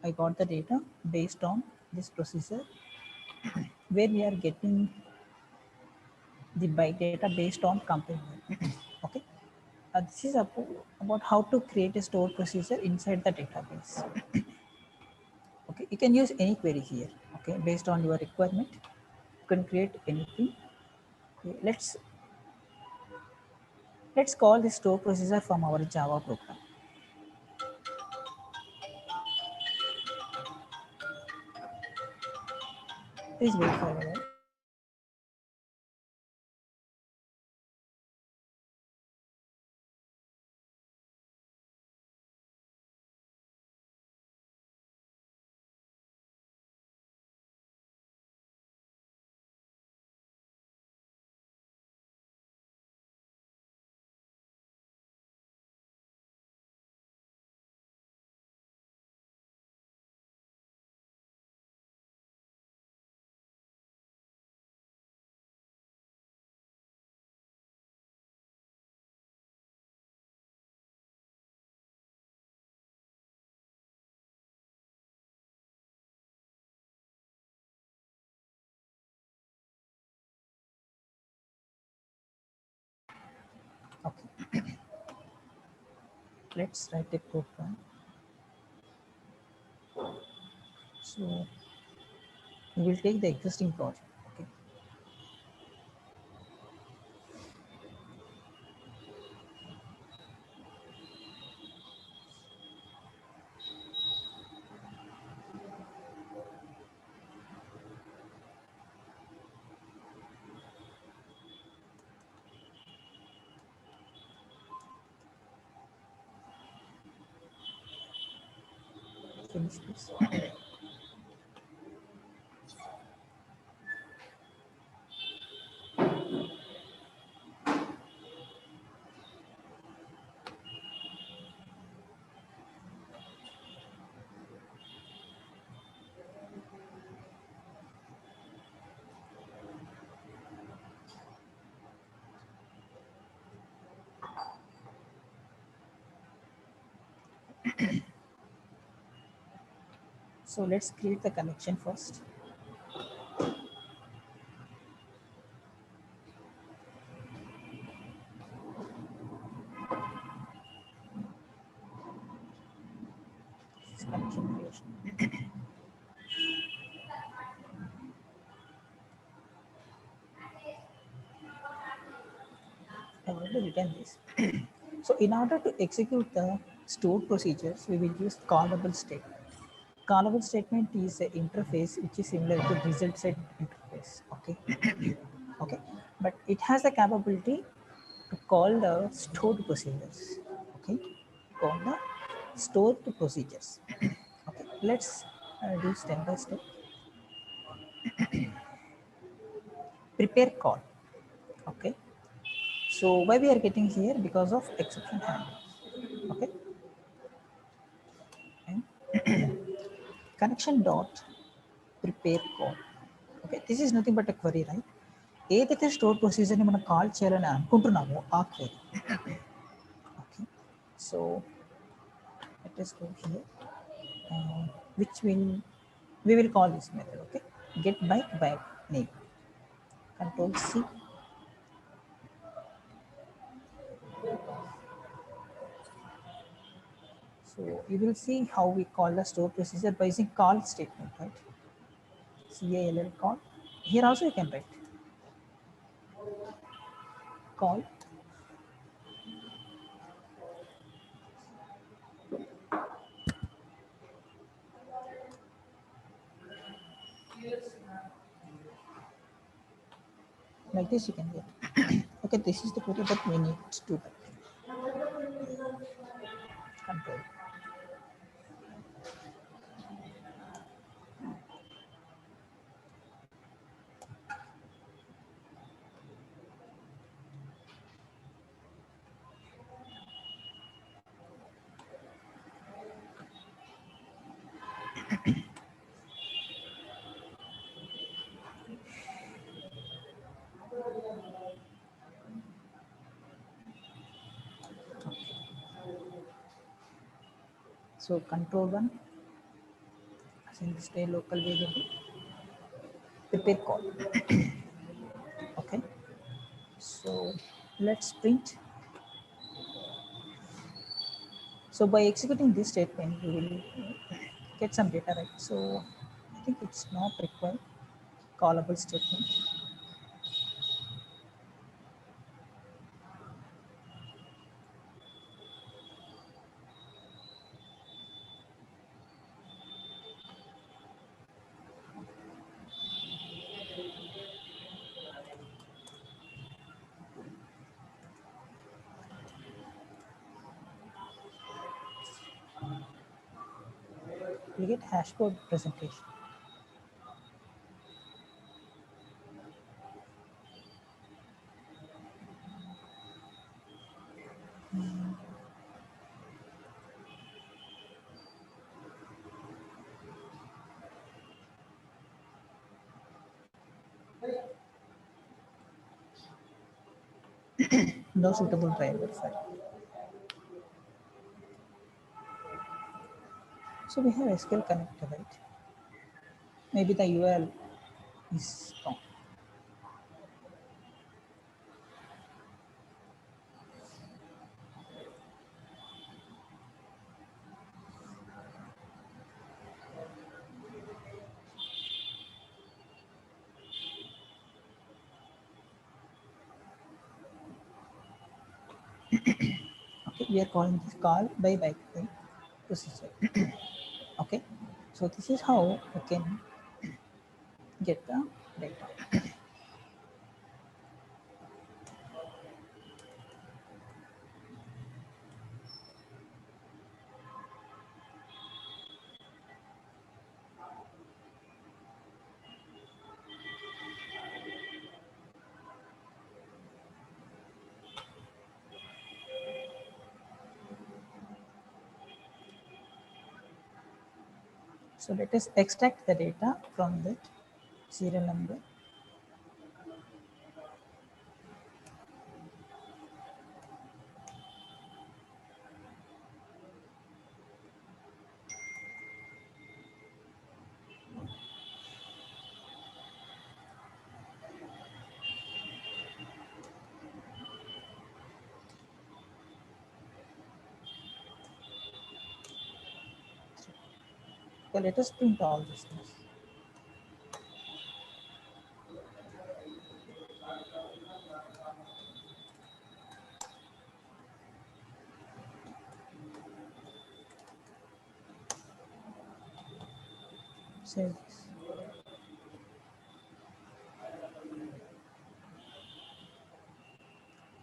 I got the data based on this procedure where we are getting the byte data based on compare. Okay. This is about how to create a stored procedure inside the database. Okay, you can use any query here. Okay, based on your requirement, you can create anything. Okay, let's call the store procedure from our Java program. Please wait for a while. Okay, let's write a program. So we will take the existing project. Okay. Finish this. So let's create the connection first. This is connection creation. I already written this. So in order to execute the stored procedures, we will use callable statement. Callable statement is an interface which is similar to result set interface. Okay. Okay. But it has the capability to call the stored procedures. Okay. Call the stored procedures. Okay. Let's do step by step. Prepare call. Okay. So why we are getting here? Because of exception handling. Okay. And connection dot prepare call. Okay, this is nothing but a query, right? ఏదైతే store ప్రొసీజర్ని మనం call చేయాలని అనుకుంటున్నామో ఆ query. Okay, so let us go here, which will we will call this method. Okay, get by name. Control C. So you will see how we call the store procedure by using call statement, right? CALL call. Here also you can write call. Like this you can get. Okay, this is the query, but we need to do that. Control. So control one, assign the stay local variable, prepare call. Okay, so let's print. So by executing this statement, we will get some data, right? So I think it's not required callable statement. We get hashboard presentation. No suitable driver file. So we have SQL connector, right? Maybe the URL is wrong. Okay, we are calling this call by bytecode procedure. Okay, so this is how we can get the data. So let us extract the data from that serial number. So let us print all these things. Save this.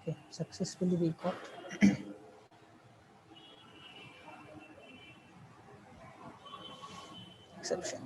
Okay, successfully we got exception.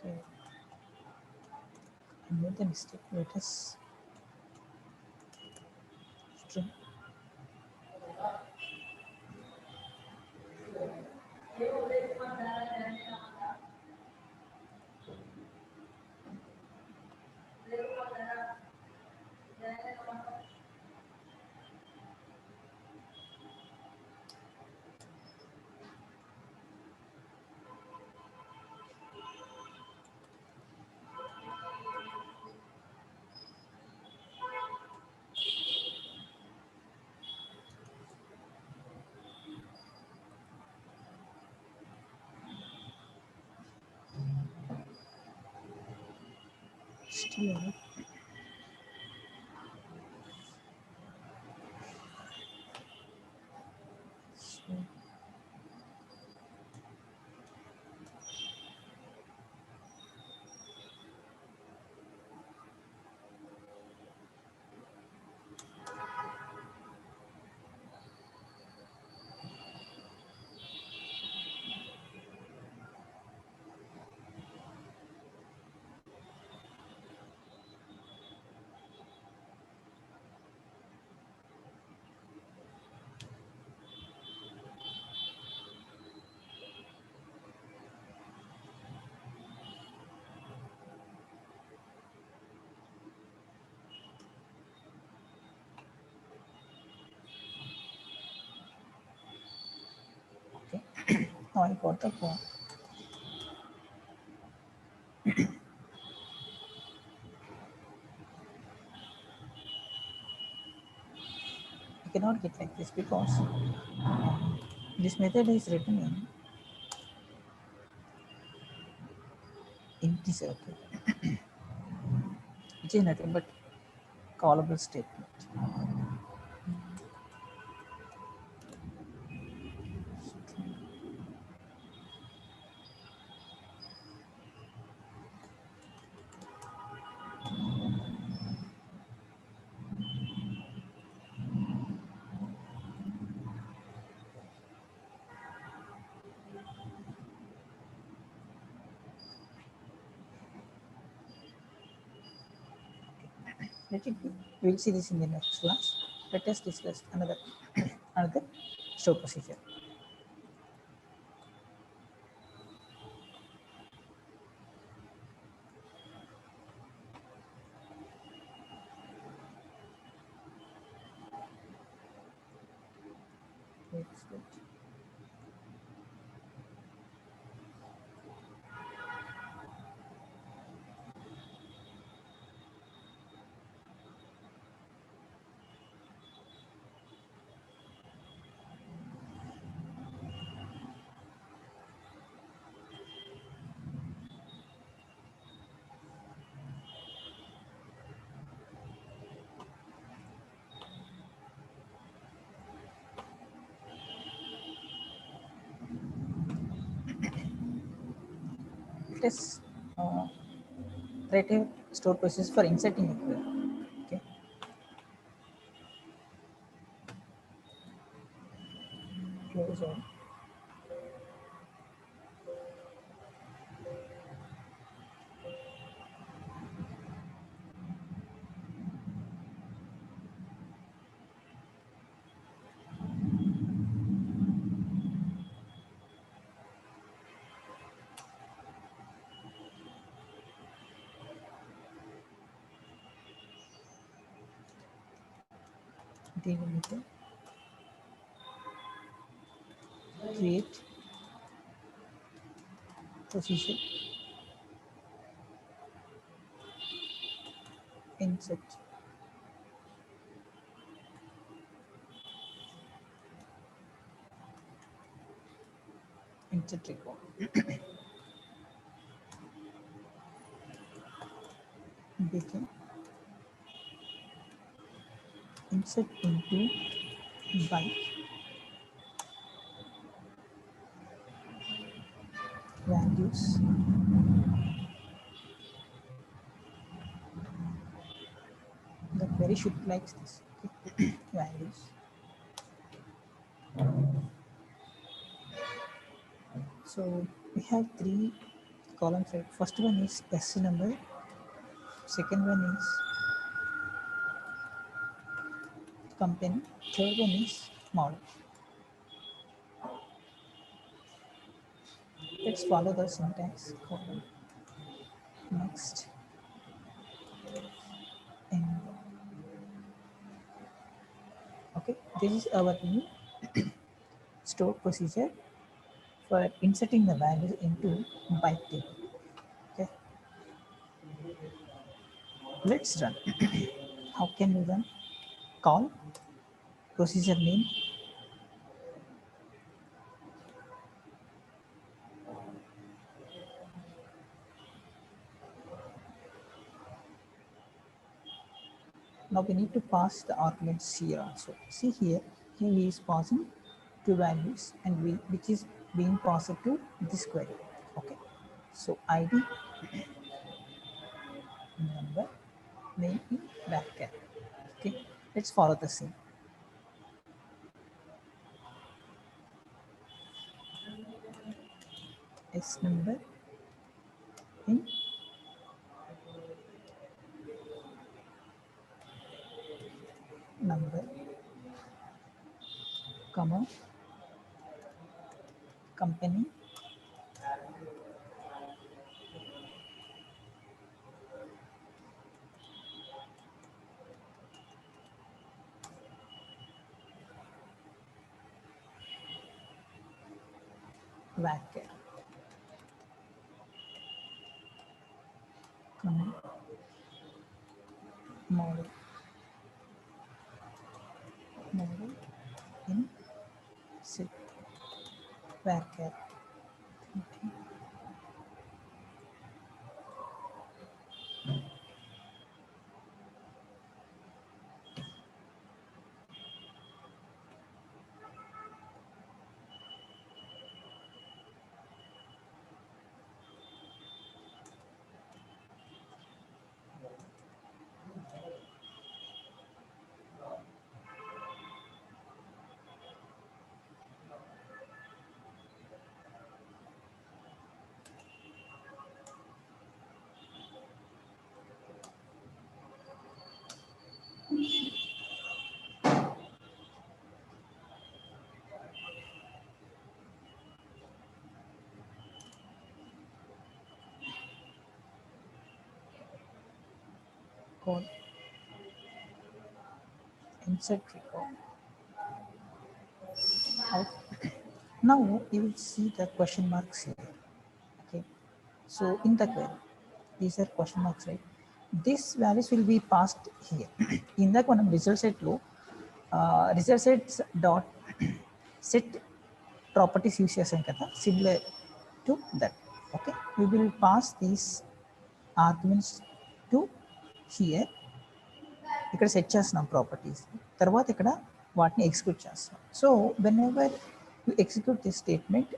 Okay. I made the mistake. Let us string. Still alive. So, okay. Now I got the point. I cannot get like this because this method is written in integer, okay, which is nothing but callable statement. Let it be. We'll see this in the next class. Let us discuss another another store procedure. Let's get let us write a store process for inserting a query. Okay. Close all. Delimiter. Create procedure. Insert. Insert record. Begin. Insert into byte values. The query should be like this. Okay. Values. So we have three columns, right? First one is SC number, second one is company, third one is model. Let's follow the syntax column. Next, and okay, this is our new store procedure for inserting the values into byte table. Okay, let's run. How can we run? Call procedure name. Now we need to pass the arguments here also. See here he is passing two values and which is being passed to this query. Okay, so ID, number, name in bracket. Okay, let's follow the same. S number in number, comma, company, bracket, comma, model, model in set bracket. Okay. Call insert record. Out. Now you will see the question marks here. Okay, so in the query, these are question marks, right? These values will be passed here. In the one result set low, result sets dot set properties use చేసాం కదా, similar to that. Okay, we will pass these arguments to here. ఇక్కడ set చేస్తున్నాం properties, తర్వాత ఇక్కడ వాటిని execute చేస్తాం. So when ever you execute this statement,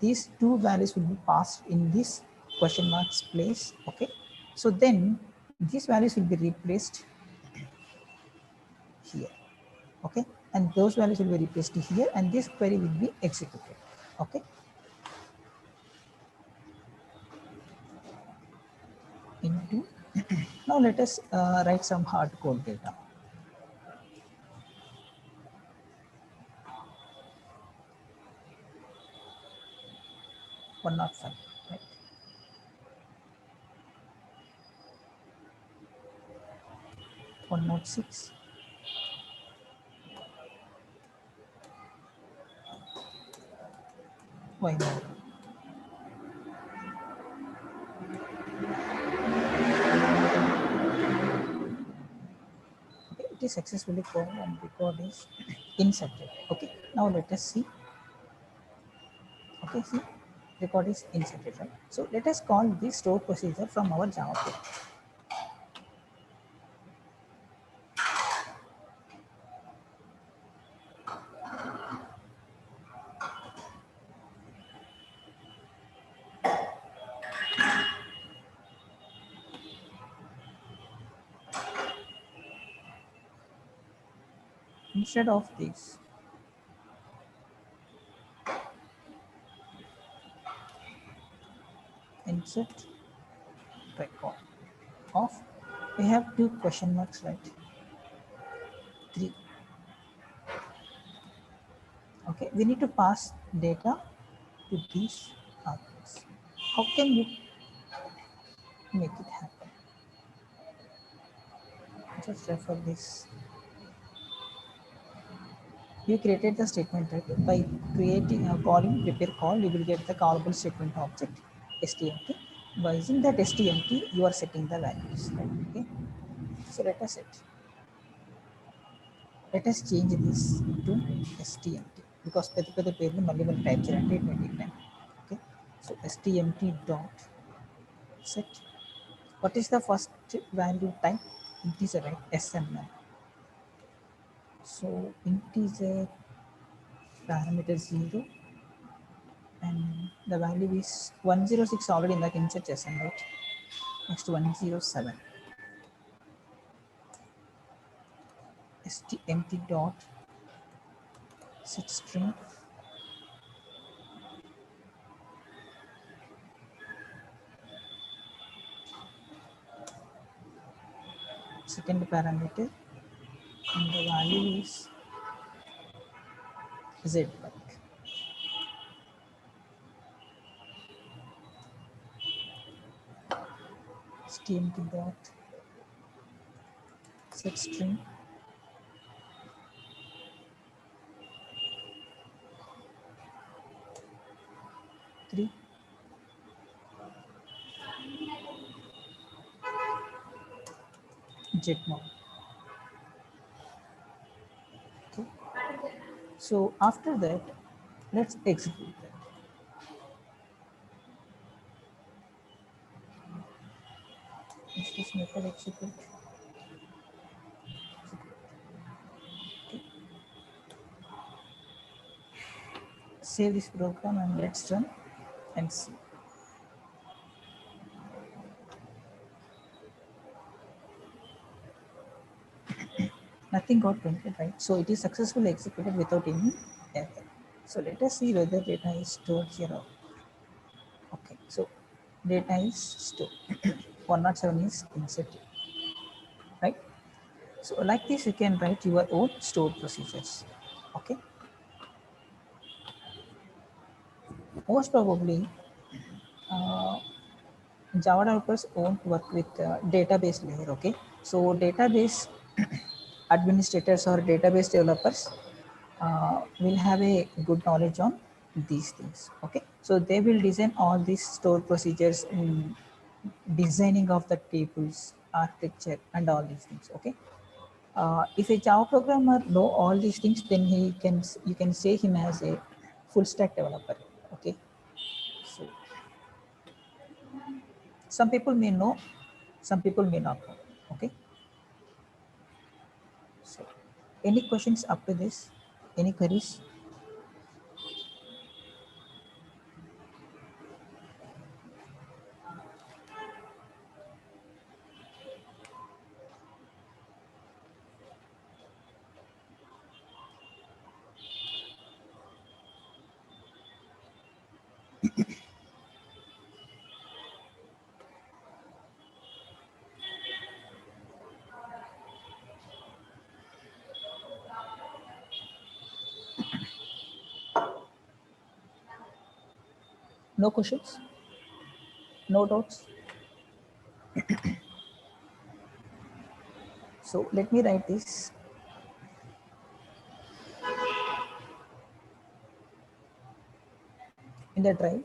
these two values will be passed in this question marks place. Okay, so then these values will be replaced here. Okay, and those values will be replaced here and this query will be executed. Okay, into now let us write some hard code data. One not five, right? One not six. Why not? Okay, it is successfully called and record is inserted. Okay, now let us see. Okay, see, record is inserted, right? So let us call this store procedure from our Java page. Instead of this, set record of, we have two question marks, right? Three. Okay, we need to pass data to these objects. How can you make it happen? Just refer this. You created the statement, right? By creating a calling prepare call, you will get the callable statement object stmt. By using that stmt, you are setting the values, right? Okay. So let us change this to stmt because పెద్ద పెద్ద పేర్లు మళ్ళీ మళ్ళీ type చేయాలంటే it may take time. Okay. So stmt dot set. What is the first value type? Integer, right? SML. So integer parameter 0 and the value is 106 already in that insert చేసాను, right? Next 107 stmt dot set string second parameter and the value is z like. stmt dot set string three jetmod. Okay. So after that, let's execute that. Is this method execute? Okay. Save this program and let's run and see. Nothing got printed, right? So it is successfully executed without any error. So let us see whether data is stored here or. Okay, so data is stored. 107 is inserted, right? So like this, you can write your own stored procedures. Okay. Most probably, Java developers won't work with database layer. Okay, so database administrators or database developers will have a good knowledge on these things. Okay, so they will design all these store procedures in designing of the tables, architecture, and all these things. Okay, if a Java programmer know all these things, then you can say him as a full stack developer. Okay, so some people may know, some people may not know. Okay, so any questions up to this? Any queries? No questions? No doubts? So let me write this in the drive.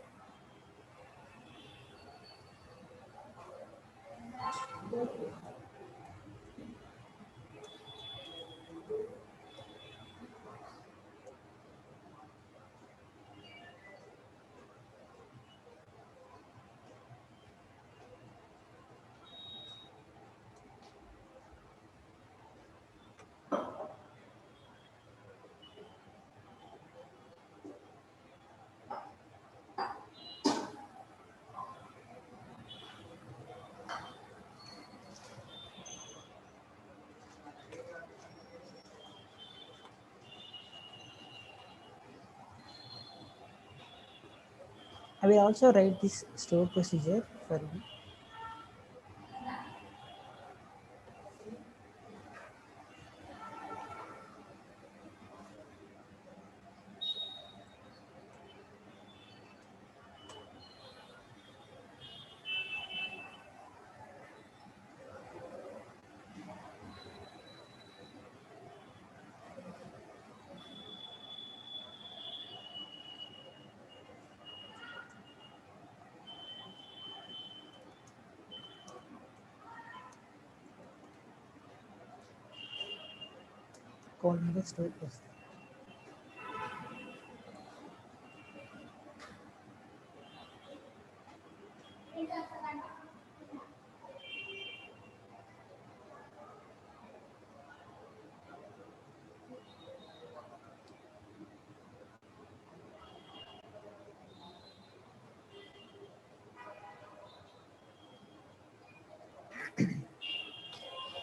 I will also write this store procedure for you. Call me the story person.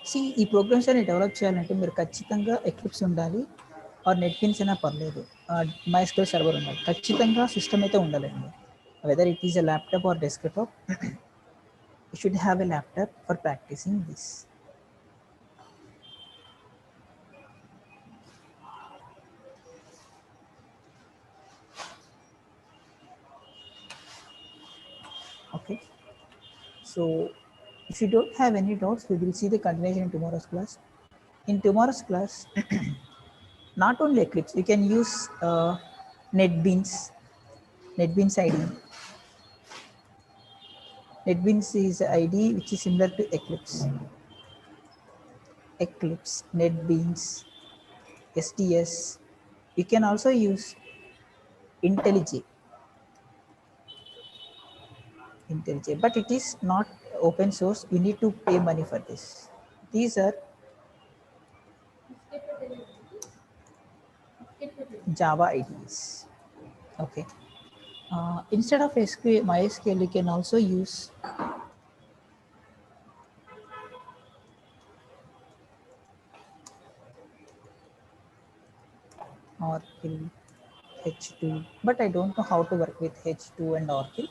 C E programs అని develop చేయాలంటే మీరు ఖచ్చితంగా eclipse ఉండాలి or net bins అయినా పర్లేదు, మైస్క్యూఎల్ server ఉండాలి, ఖచ్చితంగా system అయితే ఉండాలండి. Whether it is a laptop or desktop, you should have a laptop for practicing this. Okay, so if you don't have any doubts, we will see the continuation in tomorrow's class. In tomorrow's class, not only Eclipse, you can use NetBeans, NetBeans ID. NetBeans is ID which is similar to Eclipse. Eclipse, NetBeans, STS. You can also use IntelliJ. IntelliJ, but it is not open source. You need to pay money for this. These are Java IDs. Okay. Instead of SQL, MySQL, you can also use Oracle H2, but I don't know how to work with H2 and Oracle,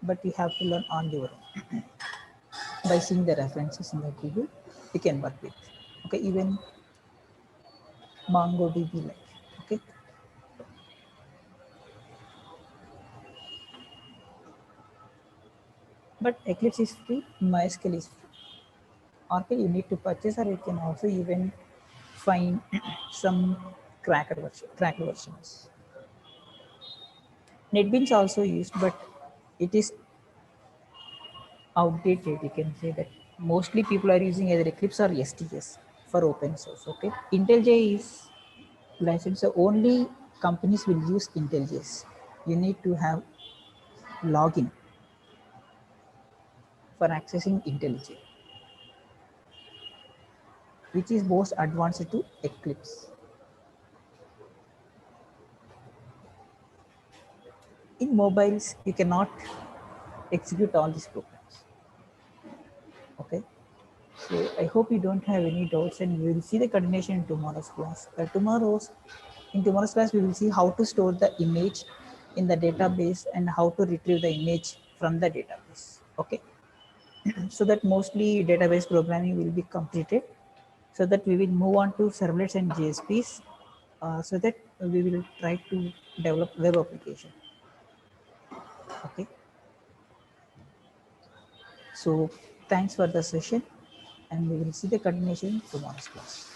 but you have to learn on your own. By seeing the references in the Google, you can work with. Okay, even MongoDB like. Okay. But Eclipse is free, MySQL is free. Oracle you need to purchase, or you can also even find some cracked versions. NetBeans also used, but it is outdated. You can say that mostly people are using either Eclipse or STS for open source. Okay, IntelliJ is licensed, so only companies will use IntelliJ. You need to have login for accessing IntelliJ, which is most advanced to Eclipse. In mobiles, you cannot execute all these programs. Okay, so I hope you don't have any doubts, and we will see the continuation in tomorrow's class. In tomorrow's class, we will see how to store the image in the database and how to retrieve the image from the database. Okay, so that mostly database programming will be completed, so that we will move on to servlets and JSPs, so that we will try to develop web application. Okay, so thanks for the session, and we will see the continuation in tomorrow's class.